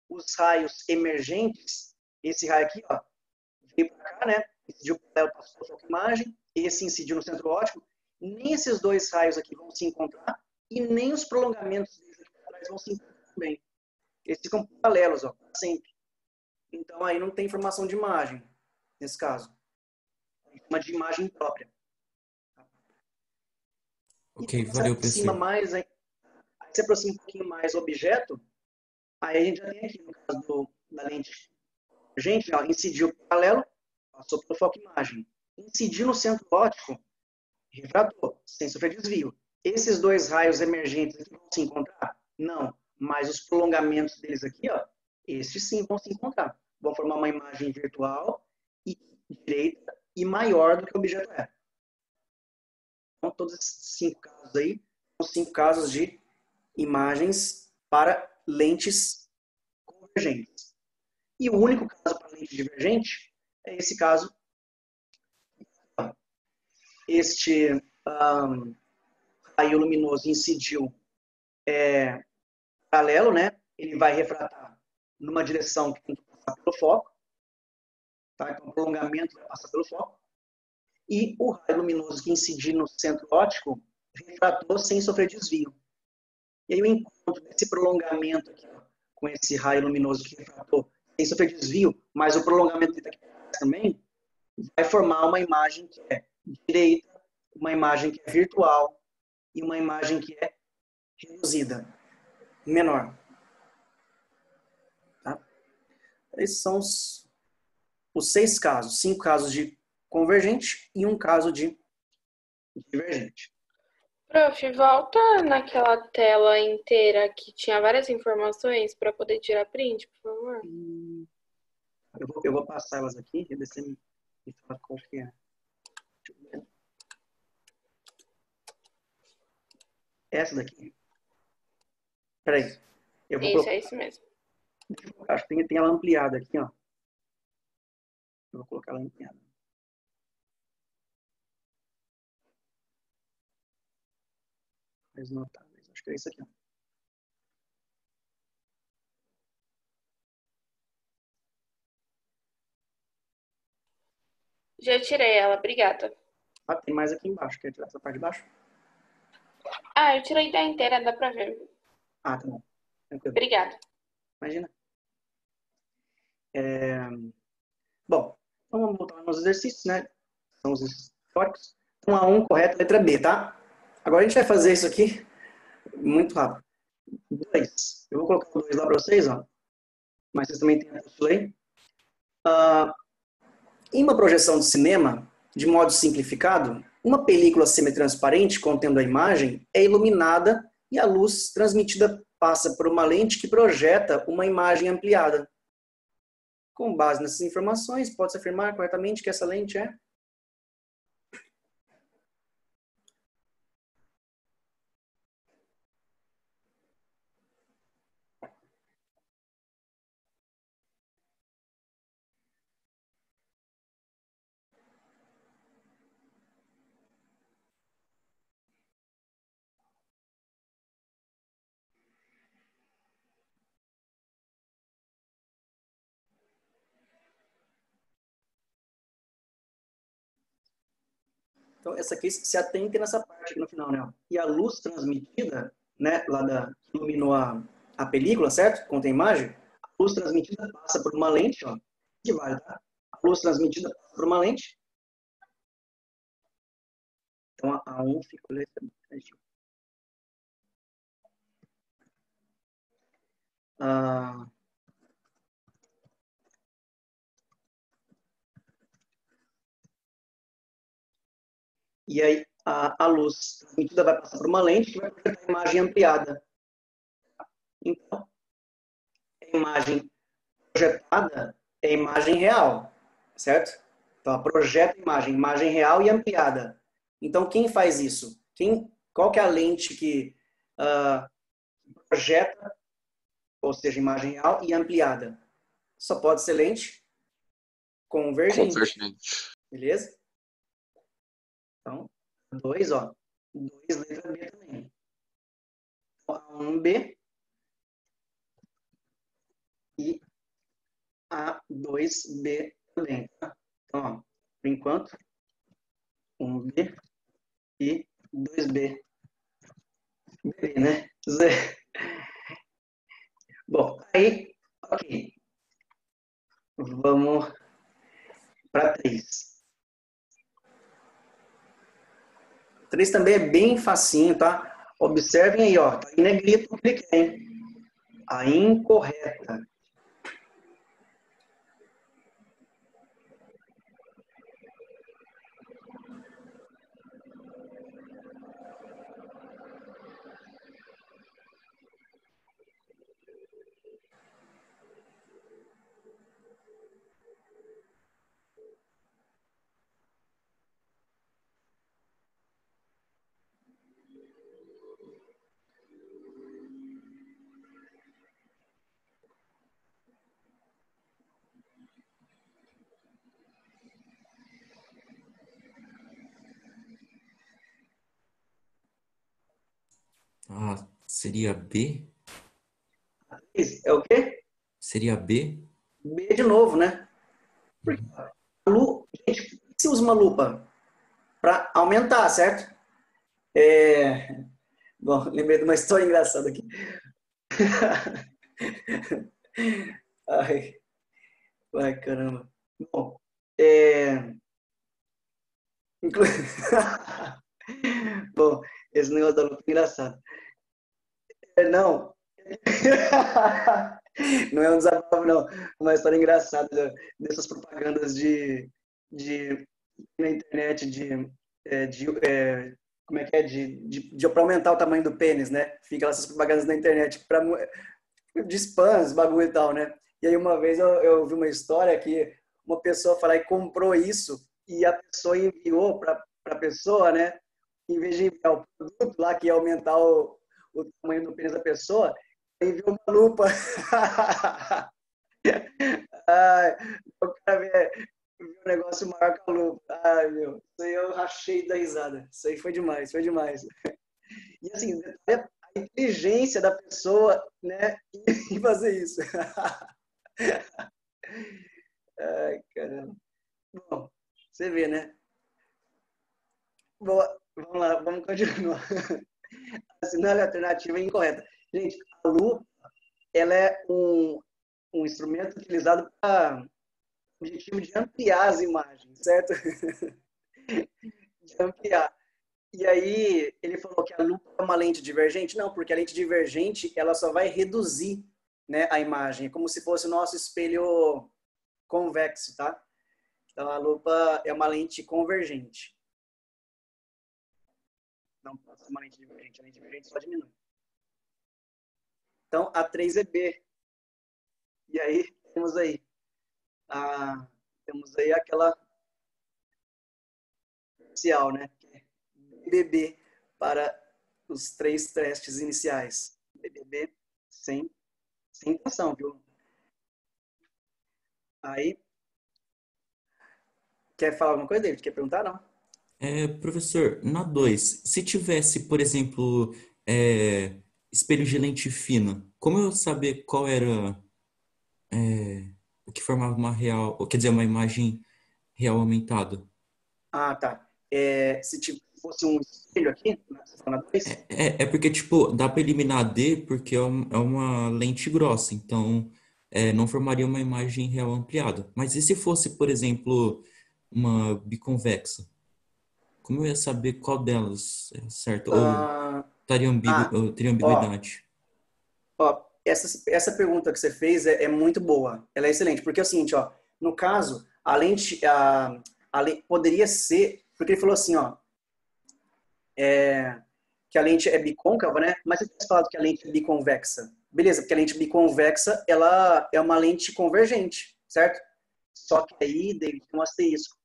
os raios emergentes, esse raio aqui veio para cá, né? Incidiu para o foco imagem, esse incidiu no centro óptico, nem esses dois raios aqui vão se encontrar e nem os prolongamentos deles aqui atrás vão se encontrar também. Eles ficam paralelos, sempre. Então aí não tem informação de imagem nesse caso. Uma de imagem própria. Ok, valeu, professor. Aí se aproxima um pouquinho mais o objeto, aí a gente já tem aqui, no caso da lente divergente, incidiu paralelo, passou pelo foco imagem. Incidiu no centro óptico, refratou, sem sofrer desvio. Esses dois raios emergentes aqui vão se encontrar? Não. Mas os prolongamentos deles aqui, estes sim vão se encontrar. Vão formar uma imagem virtual e direita e maior do que o objeto é. Então, todos esses 5 casos aí são 5 casos de imagens para lentes convergentes. E o único caso para lente divergente é esse caso. Este raio luminoso incidiu paralelo, né? Ele vai refratar numa direção que tem que passar pelo foco. Tá? Então, o prolongamento vai passar pelo foco. E o raio luminoso que incidiu no centro óptico refratou sem sofrer desvio. E aí o encontro desse prolongamento aqui, com esse raio luminoso que refratou sem sofrer desvio, mas o prolongamento dele aqui também, vai formar uma imagem que é direita, uma imagem que é virtual e uma imagem que é reduzida, menor. Tá? Esses são os 6 casos. 5 casos de convergente e 1 caso de divergente. Prof, volta naquela tela inteira que tinha várias informações para poder tirar print, por favor. Eu vou passar elas aqui e você me fala qual que é. Essa daqui. Peraí. Eu vou Isso, é isso mesmo. Acho que tem ela ampliada aqui, ó. Eu vou colocar ela ampliada. Mais notáveis. Acho que é isso aqui, ó. Já tirei ela, obrigada. Tem mais aqui embaixo. Quer tirar essa parte de baixo? Eu tirei da inteira, dá pra ver. Tá bom. Tranquilo. Obrigada. Imagina. Bom, então vamos voltar nos exercícios, né? São os históricos. 1 a 1, correto, letra B, tá? Agora a gente vai fazer isso aqui muito rápido. 2. Eu vou colocar o 2 lá para vocês, ó. Mas vocês também têm a apostila aí. Em uma projeção de cinema, de modo simplificado, uma película semitransparente contendo a imagem é iluminada e a luz transmitida passa por uma lente que projeta uma imagem ampliada. Com base nessas informações, pode-se afirmar corretamente que essa lente é Então, essa aqui se atenta nessa parte aqui no final, né? E a luz transmitida, né, que iluminou a película, certo? Contém imagem. A luz transmitida passa por uma lente, ó. Que vale, tá? A luz transmitida passa por uma lente. Então, a 1 fica... E aí, a luz transmitida vai passar por uma lente que vai projetar a imagem ampliada. Então, a imagem projetada é a imagem real, certo? Então, ela projeta a imagem real e ampliada. Então, quem faz isso? Qual que é a lente que projeta, ou seja, imagem real e ampliada? Só pode ser lente convergente. Beleza? Então, 2, ó. 2, letra B também. A1B e A2B também. Tá? Então, ó, por enquanto, 1B e 2B. B, né? Bom, aí, ok. Vamos para 3. 3 também é bem facinho, tá? Observem aí, ó. Tá em negrito o que ele quer, hein? A incorreta. Seria B? É o quê? Seria B? B de novo, né? Porque a lupa, gente, se usa uma lupa para aumentar, certo? Bom, lembrei de uma história engraçada aqui. Ai, caramba. Bom, bom, esse negócio da lupa é engraçado. Não. Não é um desabafo, não. Uma história engraçada dessas propagandas na internet como é que é? Para aumentar o tamanho do pênis, né? Fica lá essas propagandas na internet de spams, bagulho e tal, né? E aí uma vez eu vi uma história que uma pessoa foi lá e comprou isso e a pessoa enviou para a pessoa, né? Em vez de enviar o produto lá que ia aumentar o tamanho do pênis da pessoa, enviou uma lupa. Ai, o cara viu um negócio maior que a lupa. Ai, meu. Isso aí eu rachei da risada. Isso aí foi demais, foi demais. E assim, a inteligência da pessoa, né, em fazer isso. Ai, caramba. Bom, você vê, né? Bom, vamos lá, vamos continuar. A sinal alternativa é incorreta. Gente, a lupa, ela é um instrumento utilizado para o objetivo de ampliar as imagens, certo? De ampliar. E aí, ele falou que a lupa é uma lente divergente? Não, porque a lente divergente, ela só vai reduzir, né, a imagem. É como se fosse o nosso espelho convexo, tá? Então, a lupa é uma lente convergente. Não pode ser uma lente divergente. A lente divergente só diminui. Então, a 3 é B. E aí, temos aí aquela inicial, né? BBB para os 3 testes iniciais. BBB sem tensão, viu? Aí, quer falar alguma coisa, David? Quer perguntar, não? Professor, na 2, se tivesse, por exemplo, espelho de lente fina, como eu saber qual era o que formava uma real, ou quer dizer, uma imagem real aumentada? Ah, tá. se fosse um espelho aqui, você fala na 2, É porque, tipo, dá para eliminar D porque é uma lente grossa, então não formaria uma imagem real ampliada. Mas e se fosse, por exemplo, uma biconvexa? Como eu ia saber qual delas é certo? Ou ou teria ó, ambiguidade? Ó, essa pergunta que você fez é muito boa. Ela é excelente, porque é o seguinte, ó, no caso, poderia ser, porque ele falou assim, ó, que a lente é bicôncava, né? Mas você tinha falado que a lente é biconvexa. Beleza, porque a lente biconvexa, ela é uma lente convergente, certo? Só que aí, David, tem um asterisco.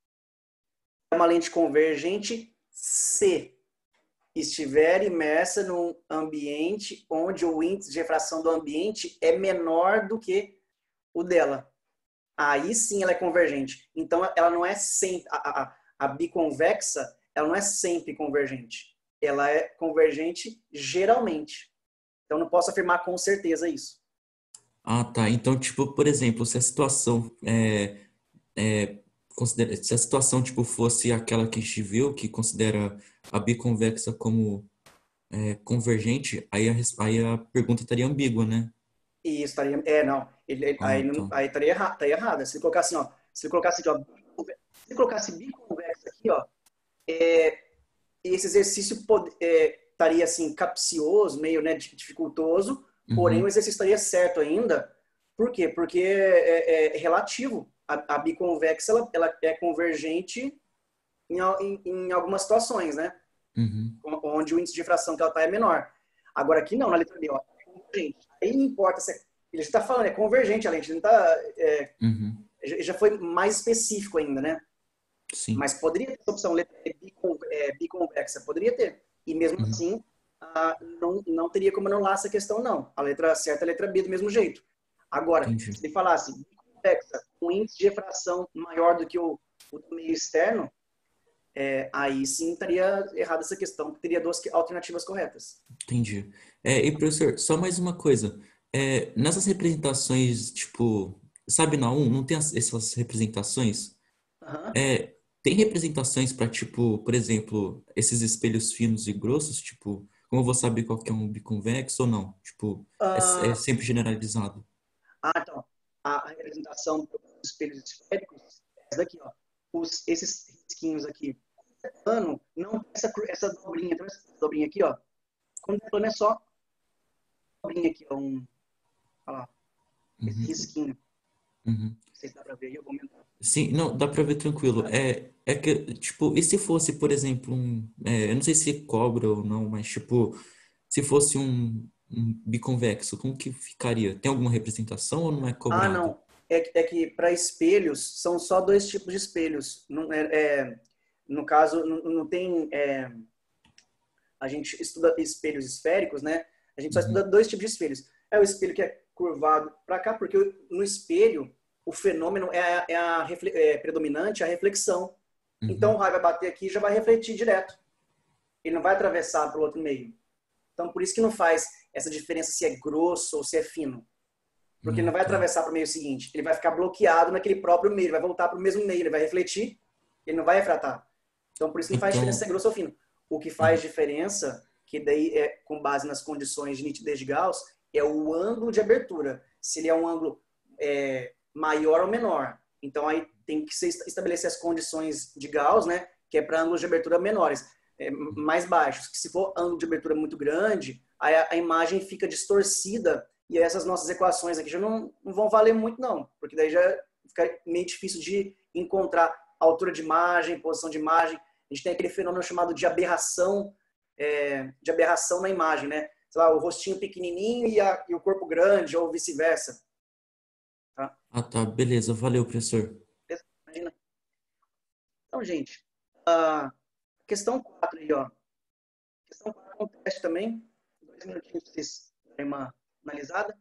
É uma lente convergente se estiver imersa num ambiente onde o índice de refração do ambiente é menor do que o dela. Aí sim ela é convergente. Então ela não é sempre a biconvexa, ela não é sempre convergente. Ela é convergente geralmente. Então não posso afirmar com certeza isso. Ah, tá. Então, tipo, por exemplo, se a situação se a situação tipo fosse aquela que a gente viu, que considera a biconvexa como convergente, aí a pergunta estaria ambígua, né? E isso estaria, não, Ah, tá. aí estaria errado. Se ele colocasse assim, ó, se ele colocasse aqui, ó, se ele colocasse biconvexa aqui, ó, esse exercício estaria assim capcioso, meio, né, dificultoso, porém o Uhum, exercício estaria certo ainda. Por quê? Porque é relativo. A biconvexa ela é convergente em algumas situações, né? uhum, Onde o índice de fração que ela está é menor. Agora aqui não, na letra B, ó, é convergente. Aí não importa se ele está falando, é convergente a lente, não tá, uhum. já foi mais específico ainda, né? Sim. Mas poderia ter essa opção, letra E biconvexa, poderia ter. E mesmo Uhum. assim, não teria como anular essa questão, não. A letra certa é a letra B do mesmo jeito. Agora, Entendi. se ele falasse biconvexa com índice de refração maior do que o do meio externo, aí sim estaria errada essa questão, teria duas alternativas corretas. Entendi. E professor, só mais uma coisa. Nessas representações, tipo, sabe na um não tem essas representações? Uhum. É, tem representações para, tipo, por exemplo, esses espelhos finos e grossos, tipo, como eu vou saber qual que é um biconvexo ou não? Tipo, é Ah, sempre generalizado. então, a representação dos espelhos esféricos, essa daqui, ó, esses risquinhos aqui, plano, não essa dobrinha, então essa dobrinha aqui, ó, quando é plano é só dobrinha aqui, ó, olha lá, esse Uhum, risquinho, não uhum. sei se dá pra ver aí, eu vou aumentar. Sim, não, dá pra ver tranquilo. Tá? É que, tipo, e se fosse, por exemplo, eu não sei se cobra ou não, mas, tipo, se fosse um biconvexo, como que ficaria? Tem alguma representação ou não é cobrado? Não, é que para espelhos, são só dois tipos de espelhos, não, no caso, não tem, a gente estuda espelhos esféricos, né? A gente só estuda Uhum, dois tipos de espelhos. É o espelho que é curvado para cá, porque no espelho o fenômeno predominante, a reflexão. Então o uhum. raio vai bater aqui e já vai refletir direto. Ele não vai atravessar para o outro meio. Então por isso que não faz essa diferença se é grosso ou se é fino. Porque ele Ah, não vai tá. atravessar para o meio seguinte. Ele vai ficar bloqueado naquele próprio meio. Ele vai voltar para o mesmo meio. Ele vai refletir. Ele não vai refratar. Então, por isso que não faz diferença se é Então, grosso ou fino. O que faz ah, diferença, que daí é com base nas condições de nitidez de Gauss, é o ângulo de abertura. Se ele é um ângulo maior ou menor. Então, aí tem que se estabelecer as condições de Gauss, né? Que é para ângulos de abertura menores, mais baixos. Que se for ângulo de abertura muito grande, aí a imagem fica distorcida e essas nossas equações aqui já não vão valer muito, não. Porque daí já fica meio difícil de encontrar altura de imagem, posição de imagem. A gente tem aquele fenômeno chamado de aberração na imagem, né? Sei lá, o rostinho pequenininho e o corpo grande, ou vice-versa. Tá? tá, beleza, valeu, professor. Imagina. Então, gente, a questão 4 aí, ó. Questão 4 é um teste também. 2 minutinhos para vocês darem uma analisada.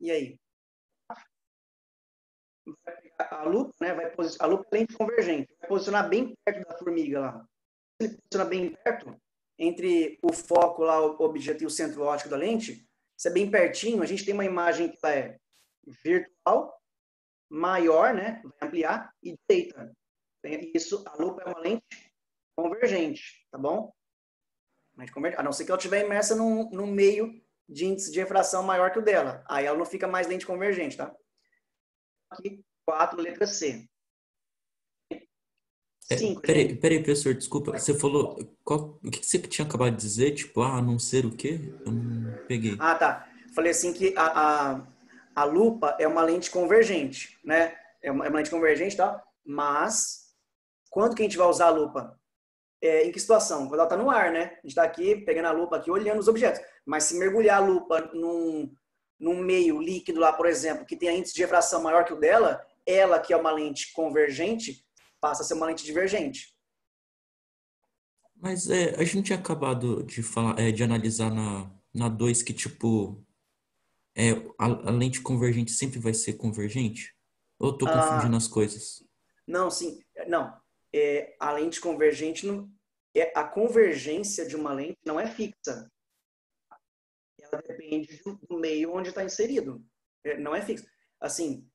E aí? Vai pegar a lupa, né? A lupa é lente convergente. Vai posicionar bem perto da formiga lá. Se ele posicionar bem perto, entre o foco lá, o objeto e o centro óptico da lente, se é bem pertinho, a gente tem uma imagem que é virtual, maior, né? Vai ampliar, e direita. Isso, a lupa é uma lente convergente, tá bom? A não ser que ela estiver imersa num meio de índice de refração maior que o dela. Aí ela não fica mais lente convergente, tá? Aqui, 4, letra C. 5, gente. Peraí, professor, desculpa. Você falou. O que você tinha acabado de dizer? Tipo, a não ser o quê? Eu não peguei. Ah, tá. Falei assim que a lupa é uma lente convergente, né? É uma lente convergente, tá? Mas, quando que a gente vai usar a lupa? Em que situação? Quando ela está no ar, né? A gente está aqui, pegando a lupa aqui, olhando os objetos. Mas se mergulhar a lupa num meio líquido lá, por exemplo, que tem índice de refração maior que o dela, ela, que é uma lente convergente, passa a ser uma lente divergente. Mas a gente tinha acabado de falar, de analisar na 2 que, tipo, a lente convergente sempre vai ser convergente? Ou eu tô confundindo as coisas? Não, sim. Não. A lente convergente, a convergência de uma lente não é fixa. Ela depende do meio onde está inserido. Não é fixo. Assim,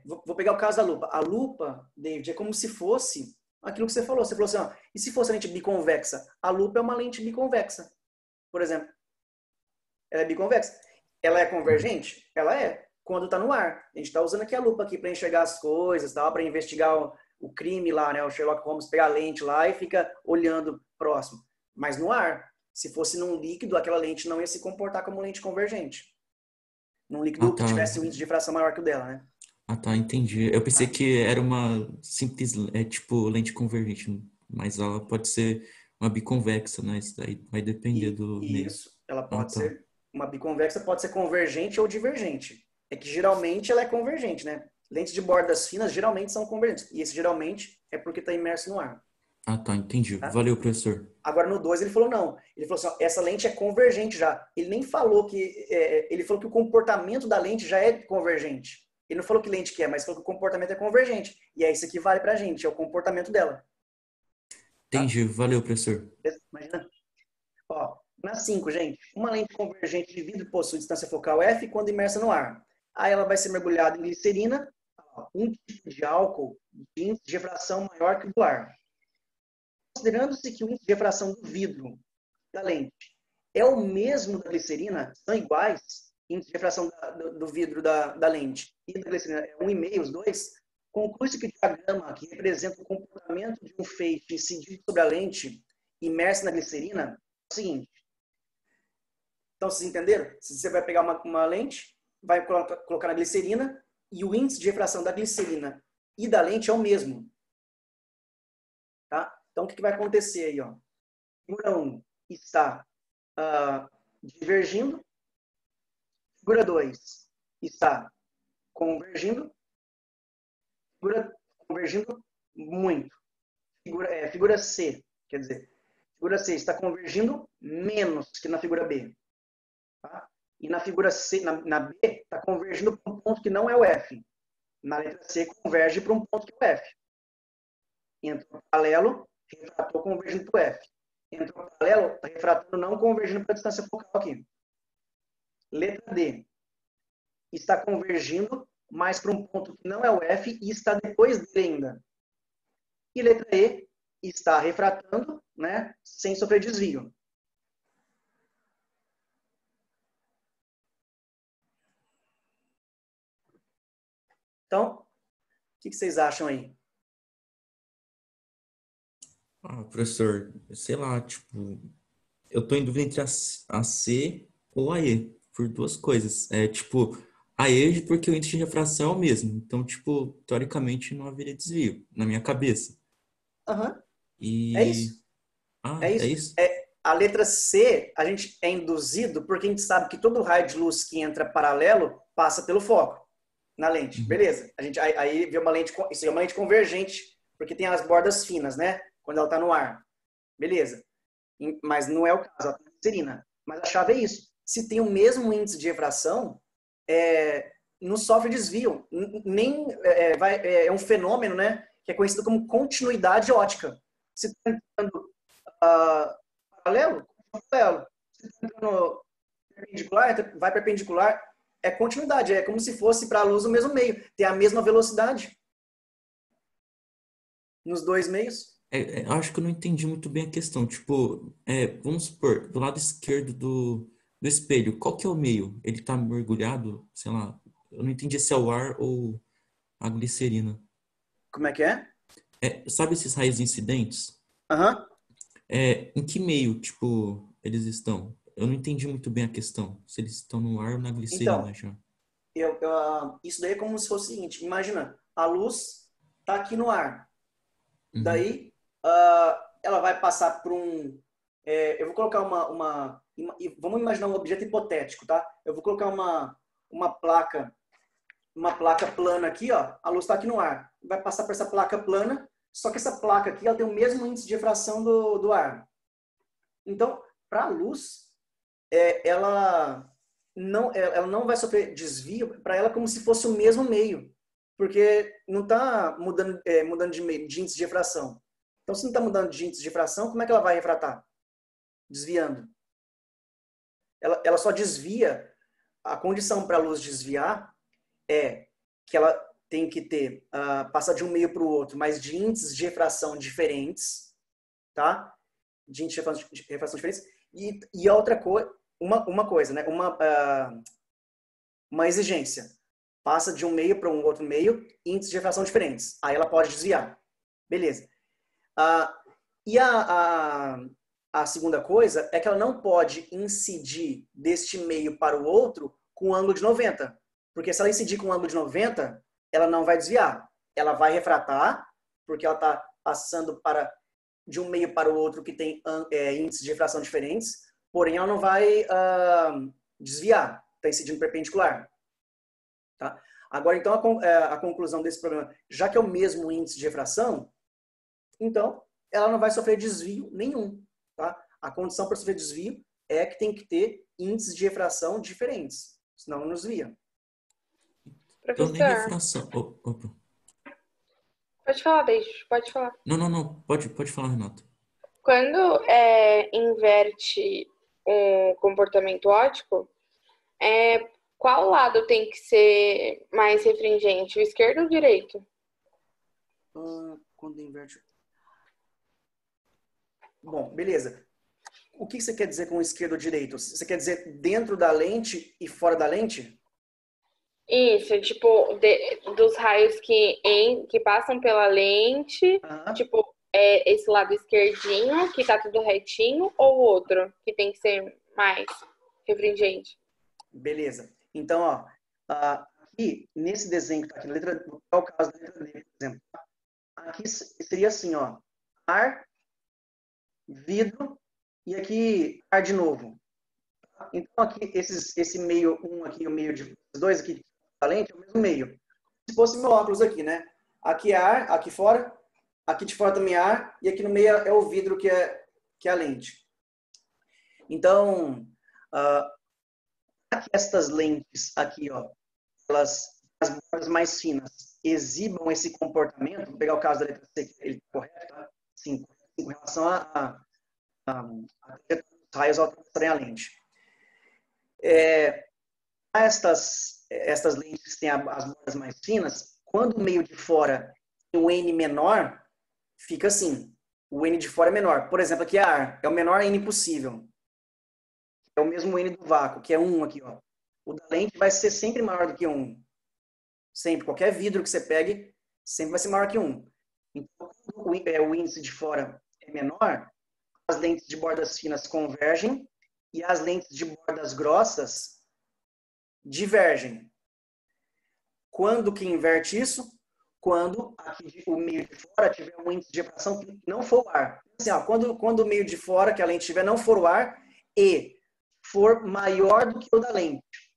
vou pegar o caso da lupa. A lupa, David, é como se fosse aquilo que você falou. Você falou assim, ó, e se fosse a lente biconvexa? A lupa é uma lente biconvexa, por exemplo. Ela é biconvexa. Ela é convergente? Ela é, quando está no ar. A gente está usando aqui a lupa aqui para enxergar as coisas, para investigar o crime lá, né? O Sherlock Holmes pega a lente lá e fica olhando próximo. Mas no ar. Se fosse num líquido, aquela lente não ia se comportar como lente convergente. Num líquido que tivesse um índice de difração maior que o dela, né? Ah, tá, entendi. Eu pensei que era uma simples, tipo, lente convergente, mas ela pode ser uma biconvexa, né? Isso daí vai depender do meio. Isso, ela Ah, pode tá. ser, uma biconvexa pode ser convergente ou divergente. É que geralmente ela é convergente, né? Lentes de bordas finas geralmente são convergentes. E esse geralmente é porque está imerso no ar. Ah, tá, entendi. Tá? Valeu, professor. Agora no 2 ele falou não. Ele falou assim, ó, essa lente é convergente já. Ele nem falou que... ele falou que o comportamento da lente já é convergente. Ele não falou que lente que é, mas falou que o comportamento é convergente. E é isso que vale pra gente, é o comportamento dela. Entendi. Valeu, professor. Imagina. Ó, na 5, gente. Uma lente convergente de vidro possui distância focal F quando imersa no ar. Aí ela vai ser mergulhada em glicerina, um tipo de álcool de índice de refração maior que o do ar. Considerando-se que o índice de refração do vidro da lente é o mesmo da glicerina, são iguais, índice de refração do vidro da lente e da glicerina é 1,5, os dois, conclui-se que o diagrama que representa o comportamento de um feixe incidido sobre a lente imersa na glicerina é o seguinte. Então, vocês entenderam? Você vai pegar uma lente, vai colocar na glicerina e o índice de refração da glicerina e da lente é o mesmo. Tá? Então, o que vai acontecer aí? Ó? Figura 1 está divergindo. Figura 2 está convergindo. Figura convergindo muito. Figura C, quer dizer, figura C está convergindo menos que na figura B. Tá? E na figura C, na B, está convergindo para um ponto que não é o F. Na letra C, converge para um ponto que é o F. Entrou paralelo, refratou convergindo para o F. Entrou paralelo, está refratando não convergindo para a distância focal aqui. Letra D. Está convergindo mais para um ponto que não é o F e está depois dele ainda. E letra E está refratando, né, sem sofrer desvio. Então, o que vocês acham aí? Ah, professor, sei lá, tipo, eu tô em dúvida entre a C ou a E, por duas coisas. Tipo, a E porque o índice de refração é o mesmo. Então, tipo, teoricamente não haveria desvio, na minha cabeça. Uhum. E... É isso. Ah, É isso. é isso? A letra C, a gente é induzido porque a gente sabe que todo raio de luz que entra paralelo passa pelo foco na lente. Uhum. Beleza. Aí vê uma lente, isso é uma lente convergente, porque tem as bordas finas, né? Quando ela está no ar. Beleza. Mas não é o caso, ela está glicerina. Mas a chave é isso. Se tem o mesmo índice de refração, não sofre desvio. Nem é um fenômeno, né, que é conhecido como continuidade ótica. Se está entrando paralelo, paralelo. Se está entrando perpendicular, vai perpendicular. É continuidade, é como se fosse para a luz o mesmo meio. Tem a mesma velocidade nos dois meios. Acho que eu não entendi muito bem a questão. Tipo, vamos supor, do lado esquerdo do espelho, qual que é o meio? Ele tá mergulhado, sei lá, eu não entendi se é o ar ou a glicerina. Como é que é? Sabe esses raios incidentes? Aham. Em que meio, tipo, eles estão? Eu não entendi muito bem a questão. Se eles estão no ar ou na glicerina Então, já. isso daí é como se fosse o seguinte. Imagina, a luz está aqui no ar. Uhum. Daí, ela vai passar por um... eu vou colocar vamos imaginar um objeto hipotético, tá? Eu vou colocar uma placa plana aqui, ó. A luz está aqui no ar. Vai passar por essa placa plana, só que essa placa aqui ela tem o mesmo índice de refração do ar. Então, para a luz, ela não vai sofrer desvio para ela como se fosse o mesmo meio, porque não está mudando de índice de refração. Então, se não está mudando de índice de refração, como é que ela vai refratar? Desviando. Ela só desvia. A condição para a luz desviar é que ela tem que ter passar de um meio para o outro, mas de índices de refração diferentes, tá? De índices de refração diferentes. E a outra coisa, uma coisa, né? Uma exigência. Passa de um meio para um outro meio, índices de refração diferentes. Aí ela pode desviar. Beleza. E a segunda coisa é que ela não pode incidir deste meio para o outro com um ângulo de 90. Porque se ela incidir com um ângulo de 90, ela não vai desviar. Ela vai refratar, porque ela está passando de um meio para o outro que tem índices de refração diferentes, porém ela não vai desviar. Está incidindo perpendicular. Tá? Agora, então, a conclusão desse problema, já que é o mesmo índice de refração, então ela não vai sofrer desvio nenhum. Tá? A condição para sofrer desvio é que tem que ter índices de refração diferentes, senão não desvia. Então, nem Professor, refração. Opa. pode falar, Deixa, pode falar. Não. Pode falar, Renato. Quando inverte um comportamento ótico, qual lado tem que ser mais refringente, o esquerdo ou o direito? Quando inverte... Bom, beleza. O que você quer dizer com esquerdo ou direito? Você quer dizer dentro da lente e fora da lente? Isso, tipo, dos raios que passam pela lente, tipo, esse lado esquerdinho, que tá tudo retinho, ou o outro, que tem que ser mais refringente? Beleza. Então, ó, aqui, nesse desenho que tá aqui na letra D, é o caso da letra D, por exemplo. Aqui seria assim, ó, ar, vidro, e aqui ar de novo. Então, aqui, esse meio 1 aqui, o meio de 2 aqui, da lente, é o mesmo meio. Se fosse meu óculos aqui, né? Aqui é ar, aqui fora, aqui de fora também é ar, e aqui no meio é o vidro que é a lente. Então, estas lentes aqui, ó, as bordas mais finas, exibam esse comportamento. Vou pegar o caso da letra C, que ele está correto, tá? 5, com relação a raios ao atravessarem a lente. Estas lentes que têm as bordas mais finas, quando o meio de fora tem um N menor, fica assim. O N de fora é menor. Por exemplo, aqui é ar. É o menor N possível. É o mesmo N do vácuo, que é 1 aqui, ó. O da lente vai ser sempre maior do que 1. Sempre. Qualquer vidro que você pegue, sempre vai ser maior que 1. Então, quando o índice de fora é menor, as lentes de bordas finas convergem e as lentes de bordas grossas divergem. Quando que inverte isso? Quando aqui, o meio de fora tiver um índice de refração que não for o ar. Assim, ó, quando o meio de fora, que a lente tiver, não for o ar e for maior do que o da lente.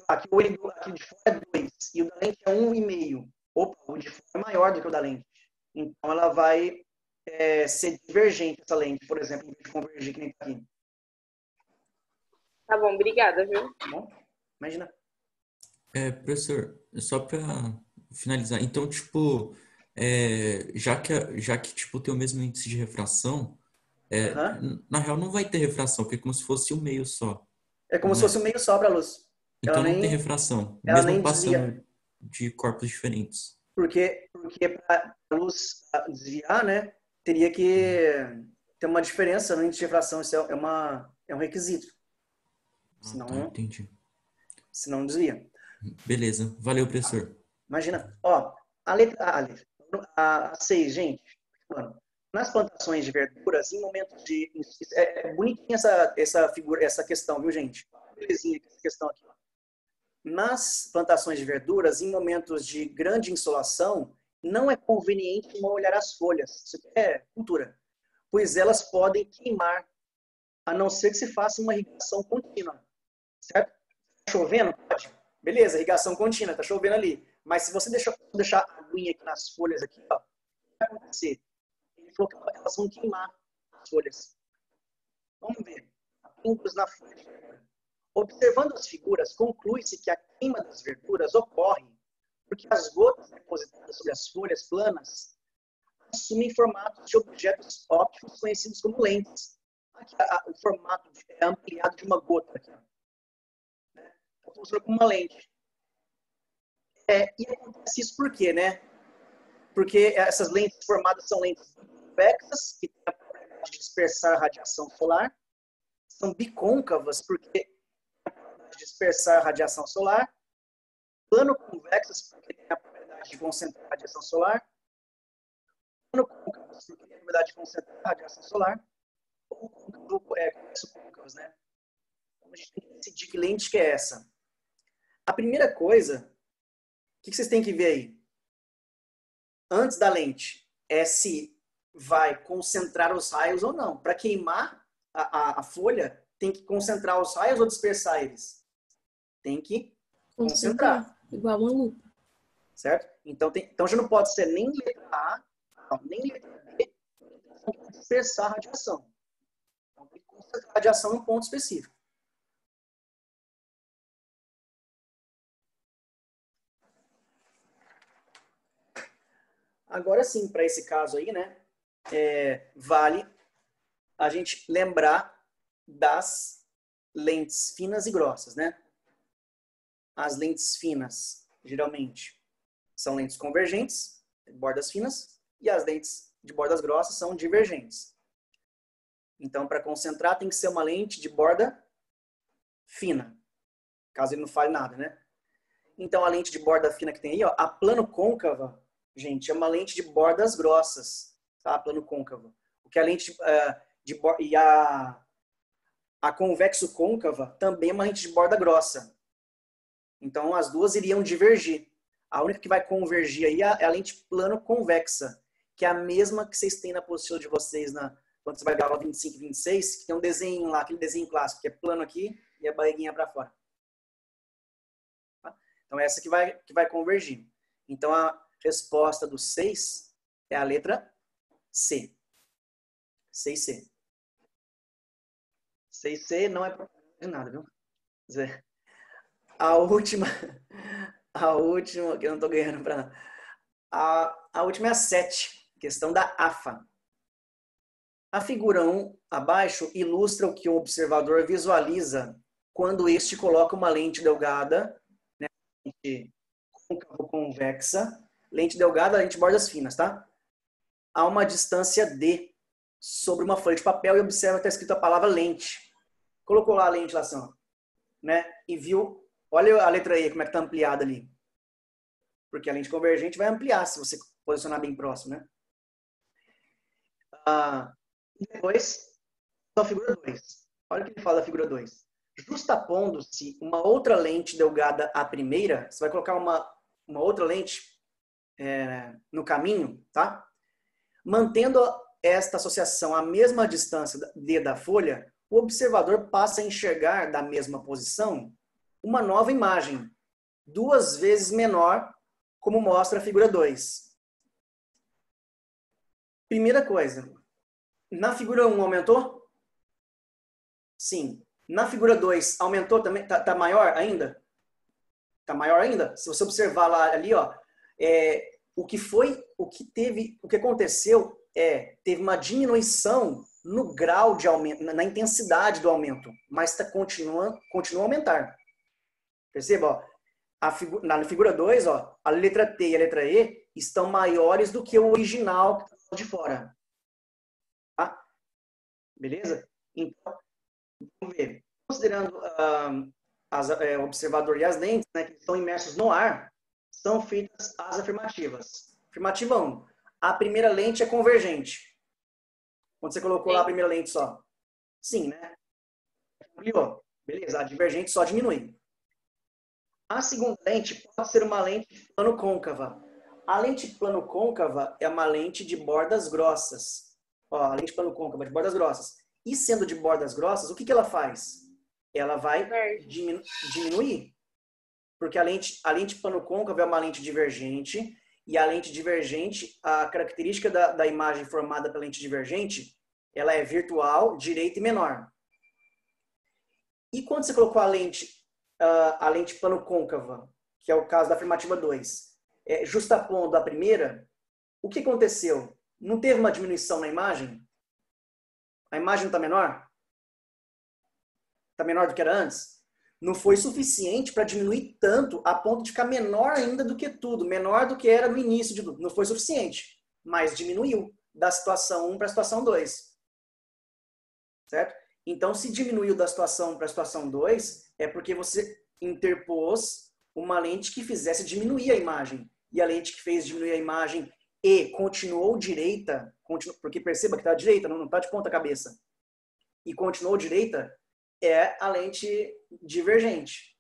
Aqui o N aqui de fora é 2 e o da lente é 1,5. Opa, o de fora é maior do que o da lente. Então ela vai ser divergente, essa lente, por exemplo, em vez de convergir que nem aqui. Tá bom, obrigada, viu? Tá bom? Imagina. Professor, só para finalizar, então, tipo, já que tipo, tem o mesmo índice de refração, Aham. na real não vai ter refração, porque é como se fosse um meio só, É como se não fosse um é? meio só para a luz. Ela Então não tem nem, refração, ela mesmo nem desvia. passando de corpos diferentes. Porque para a luz desviar, né, teria que ter uma diferença no índice de refração. Isso é um requisito. Ah, tá, Senão, entendi. senão desvia. Beleza, valeu, professor. Imagina, ó, a 6, gente, mano, nas plantações de verduras, em momentos de. É bonitinha essa figura, essa questão, viu, gente? Belezinha essa questão aqui. Nas plantações de verduras, em momentos de grande insolação, não é conveniente molhar as folhas. Isso é cultura. Pois elas podem queimar, a não ser que se faça uma irrigação contínua. Certo? Tá chovendo? Pode. Beleza, irrigação contínua, tá chovendo ali. Mas se você deixar a aguinha aqui nas folhas, aqui, ó, o que vai acontecer? Ele falou que elas vão queimar as folhas. Vamos ver. Pingos na folha. Observando as figuras, conclui-se que a queima das verduras ocorre porque as gotas depositadas sobre as folhas planas assumem formatos de objetos ópticos conhecidos como lentes. Aqui, o formato é ampliado de uma gota. Aqui, né? Funciona como uma lente. E acontece isso por quê, né? Porque essas lentes formadas são lentes convexas, que têm a propriedade de dispersar a radiação solar, são bicôncavas, porque têm a propriedade de dispersar a radiação solar, plano-convexas, porque têm a propriedade de concentrar a radiação solar, plano-côncavas, porque têm a propriedade de concentrar a radiação solar, ou côncavas, né? Então, a gente tem que decidir que lente que é essa. A primeira coisa, o que vocês têm que ver aí? Antes da lente, é se vai concentrar os raios ou não. Para queimar a folha, tem que concentrar os raios ou dispersar eles? Tem que concentrar. Igual uma lupa. Certo? Então já não pode ser nem letra A, não, nem letra B, tem que dispersar a radiação. Então tem que concentrar a radiação em um ponto específico. Agora sim, para esse caso aí, né, vale a gente lembrar das lentes finas e grossas, né? As lentes finas, geralmente, são lentes convergentes, bordas finas, e as lentes de bordas grossas são divergentes. Então, para concentrar, tem que ser uma lente de borda fina, caso ele não fale nada, né? Então, a lente de borda fina que tem aí, ó, a plano côncava, gente, é uma lente de bordas grossas, tá? A plano côncava. O que a lente e a convexo côncava também é uma lente de borda grossa. Então, as duas iriam divergir. A única que vai convergir aí é a lente plano convexa, que é a mesma que vocês têm na apostila de vocês quando você vai gravar 25 e 26, que tem um desenho lá, aquele desenho clássico, que é plano aqui e a barriguinha para fora. Tá? Então, essa que vai convergir. Então, a resposta do 6 é a letra C. 6C. 6C não é propaganda de nada, viu? A última, que eu não tô ganhando para nada. A última é a 7, questão da AFA. A figura 1 abaixo ilustra o que o observador visualiza quando este coloca uma lente delgada, né, lente côncavo-convexa, lente delgada, lente de bordas finas, tá? A uma distância D sobre uma folha de papel e observa que está escrito a palavra lente. Colocou lá a lente lá, assim, né? E viu, olha a letra E, como é que está ampliada ali. Porque a lente convergente vai ampliar se você posicionar bem próximo, né? Depois, a figura 2. Olha o que ele fala da figura 2. Justapondo-se uma outra lente delgada à primeira, você vai colocar uma outra lente no caminho, tá? Mantendo esta associação à mesma distância D da folha, o observador passa a enxergar da mesma posição uma nova imagem, 2 vezes menor, como mostra a figura 2. Primeira coisa, na figura 1 aumentou? Sim. Na figura 2 aumentou também? Tá maior ainda? fica maior ainda. Se você observar lá ali, ó, o que aconteceu teve uma diminuição no grau de aumento, na intensidade do aumento, mas continua a aumentar. Perceba, ó, na figura 2, ó, a letra T e a letra E estão maiores do que o original de fora. Tá? Beleza? Então, vamos ver. Considerando o observador e as lentes, né, que estão imersos no ar, são feitas as afirmativas. Afirmativa 1. A primeira lente é convergente. Quando você colocou lá a primeira lente só. Sim, né? Ampliou. Beleza, a divergente só diminui. A segunda lente pode ser uma lente de plano côncava. A lente de plano côncava é uma lente de bordas grossas. Ó, a lente de plano côncava de bordas grossas. E sendo de bordas grossas, o que ela faz? Ela vai diminuir. Porque a lente plano côncavo é uma lente divergente, e a lente divergente, a característica da imagem formada pela lente divergente, ela é virtual, direita e menor. E quando você colocou a lente plano côncava, que é o caso da afirmativa 2, justapondo a primeira, o que aconteceu? Não teve uma diminuição na imagem? A imagem está menor? Está menor do que era antes? Não foi suficiente para diminuir tanto a ponto de ficar menor ainda do que tudo, menor do que era no início de tudo. Não foi suficiente, mas diminuiu da situação 1 para a situação 2. Certo? Então, se diminuiu da situação 1 para a situação 2, é porque você interpôs uma lente que fizesse diminuir a imagem. E a lente que fez diminuir a imagem e continuou direita, porque perceba que está direita, não está de ponta cabeça, e continuou direita, é a lente divergente.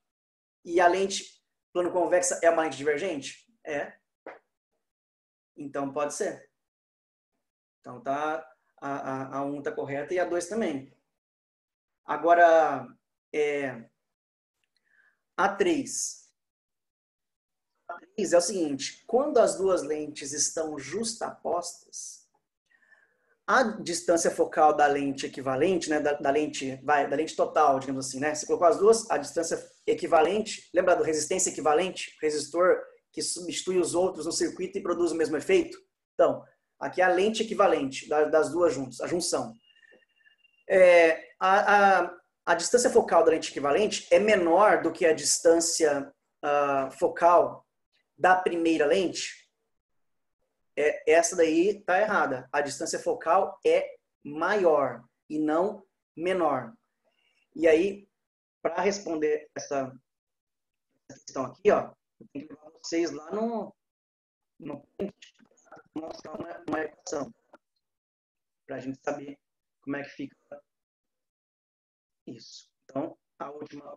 E a lente plano convexa é uma lente divergente? É. Então pode ser. Então tá, a 1 está correta e a 2 também. Agora, a 3. A 3 é o seguinte, quando as duas lentes estão justapostas, a distância focal da lente equivalente, né, da lente total, digamos assim, né? Você colocou as duas, a distância equivalente, lembra do resistência equivalente? Resistor que substitui os outros no circuito e produz o mesmo efeito? Então, aqui é a lente equivalente das duas juntas, a junção. A distância focal da lente equivalente é menor do que a distância focal da primeira lente. Essa daí está errada. A distância focal é maior e não menor. E aí, para responder essa questão aqui, ó, eu tenho que levar vocês lá no mostrar uma equação para a gente saber como é que fica isso. Então,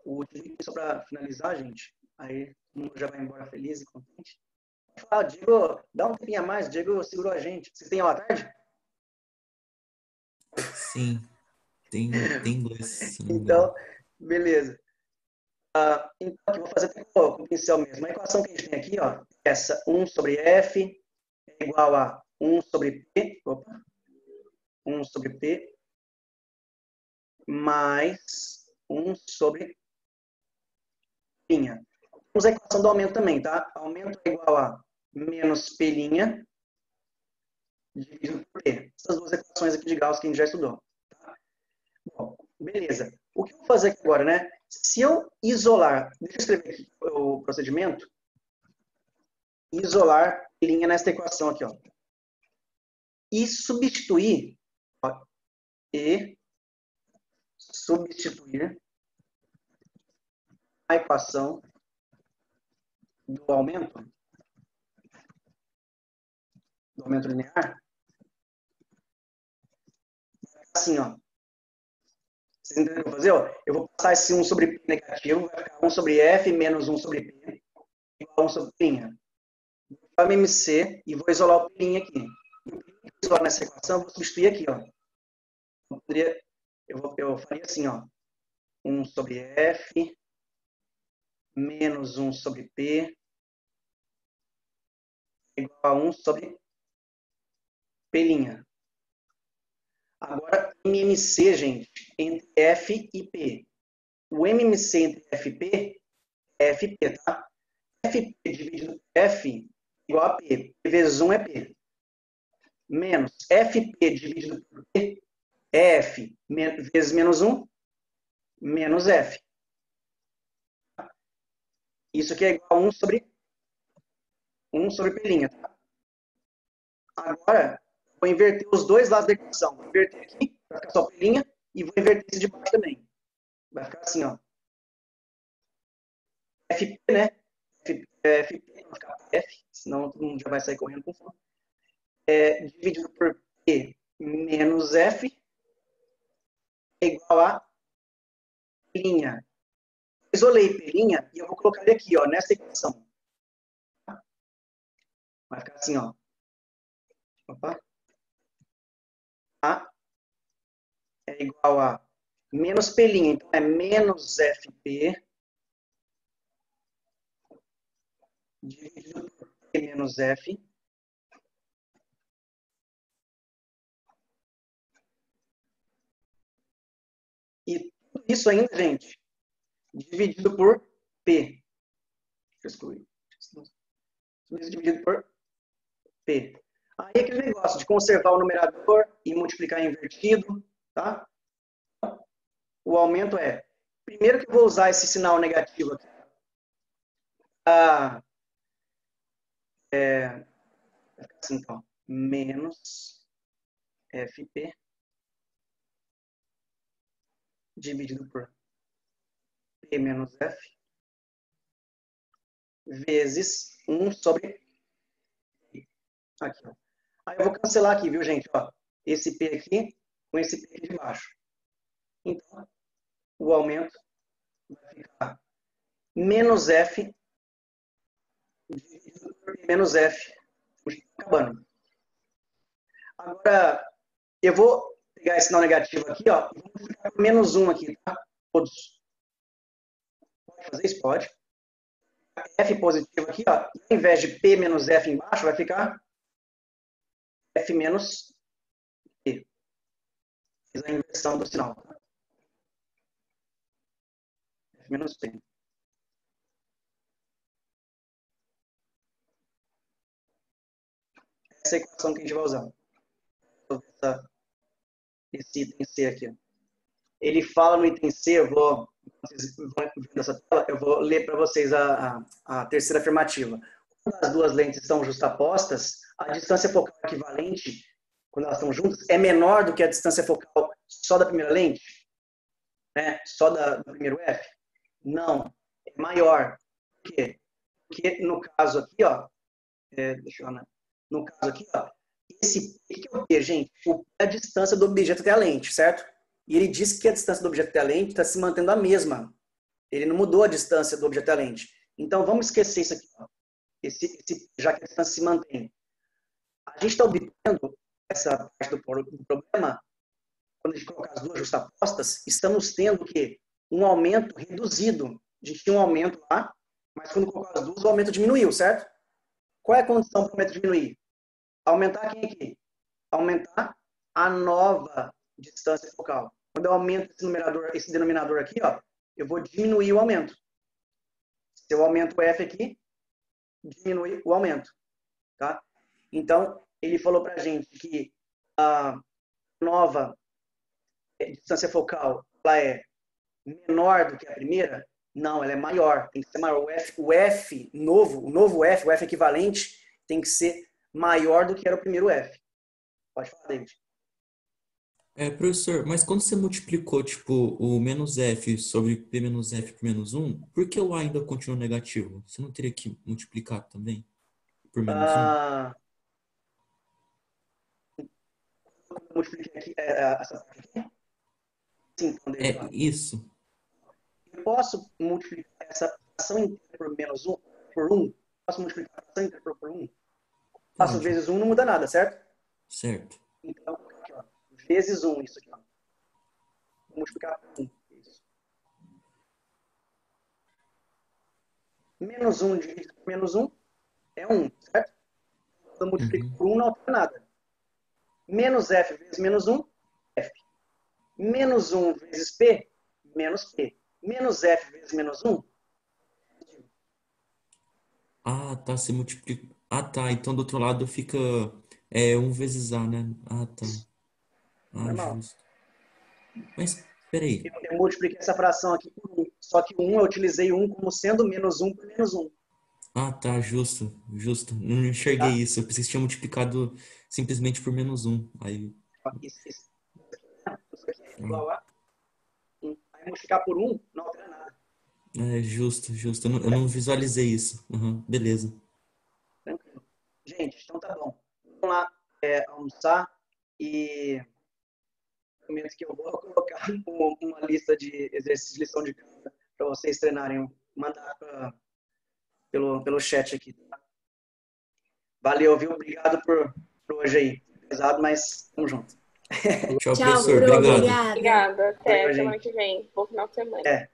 o último, só para finalizar, gente, aí todo mundo já vai embora feliz e contente. Fala, Diego, dá um tempinho a mais, Diego segurou a gente. Vocês têm aula à tarde? Sim, tem inglês. Então, beleza. Então, aqui eu vou fazer com o pincel mesmo. A equação que a gente tem aqui, ó, essa 1 sobre F é igual a 1 sobre P, 1 sobre P, mais 1 sobre linha. Temos a equação do aumento também, tá? Aumento é igual a menos P' dividido por P. Essas duas equações aqui de Gauss que a gente já estudou. Tá? Bom, beleza. O que eu vou fazer aqui agora, né? Se eu isolar, deixa eu escrever aqui o procedimento. Isolar linha nesta equação aqui, ó. E substituir, ó, a equação do aumento linear, assim, ó. Vocês entenderam o que eu vou fazer? Ó? Eu vou passar esse 1 sobre P negativo, vai ficar 1 sobre F menos 1 sobre P, igual a 1 sobre P'. Vou pegar o MMC e vou isolar o P' aqui. E o P' que eu isolar nessa equação, eu vou substituir aqui, ó. Eu faria assim, ó. 1 sobre F menos 1 sobre P igual a 1 sobre P'. Agora, MMC, gente, entre F e P. O MMC entre F e P é FP, tá? FP dividido por F igual a P. P vezes 1 é P. Menos FP dividido por P é F vezes menos 1, menos F. Isso aqui é igual a 1 sobre P'. Tá? Agora, vou inverter os dois lados da equação. Vou inverter aqui, vai ficar só P', e vou inverter esse de baixo também. Vai ficar assim, ó. FP, né? FP, vai ficar F, senão todo mundo já vai sair correndo com fome. Dividido por P menos F é igual a P'. Isolei P' e eu vou colocar ele aqui, ó, nessa equação. Vai ficar assim, ó. Opa. A é igual a menos P', então é menos FP dividido por P menos F e tudo isso ainda, gente, dividido por P. Deixa eu excluir. Tudo isso dividido por P. Aí aquele negócio de conservar o numerador e multiplicar invertido, tá? O aumento é, primeiro que eu vou usar esse sinal negativo aqui. Assim, então, menos FP dividido por P menos F vezes 1 sobre P. Aqui, ó. Aí eu vou cancelar aqui, viu, gente? Ó, esse P aqui com esse P aqui de baixo. Então, o aumento vai ficar menos F dividido por P menos F. Acabando. Agora, eu vou pegar esse sinal negativo aqui, ó, e vou multiplicar por menos 1 aqui, tá? Todos. Pode fazer isso? Pode. F positivo aqui, ó, ao invés de P menos F embaixo, vai ficar F menos P. Fiz a inversão do sinal. F menos P. Essa é a equação que a gente vai usar. Esse item C aqui. Ele fala no item C, vocês vão ver nessa tela, eu vou ler para vocês a terceira afirmativa. Quando as duas lentes estão justapostas, a distância focal equivalente, quando elas estão juntas, é menor do que a distância focal só da primeira lente? Né? Só do primeiro F? Não, é maior. Por quê? Porque no caso aqui, ó, deixa eu ver, no caso aqui, ó, esse P, que é o P, gente? O P é a distância do objeto até a lente, certo? E ele disse que a distância do objeto até a lente está se mantendo a mesma. Ele não mudou a distância do objeto até a lente. Então, vamos esquecer isso aqui, ó. Já que a distância se mantém. A gente está obtendo essa parte do problema, quando a gente colocar as duas justapostas, estamos tendo o quê? Um aumento reduzido. A gente tinha um aumento lá, mas quando colocar as duas, o aumento diminuiu, certo? Qual é a condição para o aumento diminuir? Aumentar quem aqui? Aumentar a nova distância focal. Quando eu aumento esse denominador aqui, ó, eu vou diminuir o aumento. Se eu aumento o F aqui, diminui o aumento. Tá? Então, ele falou para a gente que a nova distância focal ela é menor do que a primeira. Não, ela é maior. Tem que ser maior. O F novo, o novo F, o F equivalente, tem que ser maior do que era o primeiro F. Pode falar, David. Professor, mas quando você multiplicou, tipo, o menos F sobre P menos F por menos 1, por que o A ainda continua negativo? Você não teria que multiplicar também por menos 1? Eu multipliquei aqui, essa parte aqui? Sim, então, Isso. Eu posso multiplicar essa fração inteira por menos 1 por 1? Posso multiplicar a fração inteira por 1? Faço vezes 1, não muda nada, certo? Certo. Então, aqui, ó, vezes 1, isso aqui, ó. Vou multiplicar por 1. Isso. Menos 1 dividido por menos 1 é 1, certo? Quando eu multiplico por 1, não altera nada. Menos F vezes menos 1, F. Menos 1 vezes P, menos P. Menos F vezes menos 1, Ah, tá, você multiplica. Ah, tá, então do outro lado fica 1 vezes A, né? Ah, tá. Ah, Normal. justo. Mas, peraí. Eu multipliquei essa fração aqui por 1. Só que o 1 eu utilizei 1 como sendo menos 1 por menos 1. Ah, tá, justo, justo. Não enxerguei Tá? isso. Eu pensei que tinha multiplicado simplesmente por -1. Aí, Isso aqui é ah, igual a 1. Aí multiplicar por 1 não altera nada. justo, justo. Eu não visualizei isso. Uhum, beleza. Tranquilo. Gente, então tá bom. Vamos lá almoçar e momento que eu vou colocar uma lista de exercícios de lição de casa para vocês treinarem. Mandar pelo chat aqui. Tá? Valeu, viu? Obrigado por hoje aí. Pesado, mas tamo junto. Tchau, Tchau, professor. Pro, Obrigado. obrigada. Obrigada. Até Valeu, semana gente. que vem. Bom final de semana. É.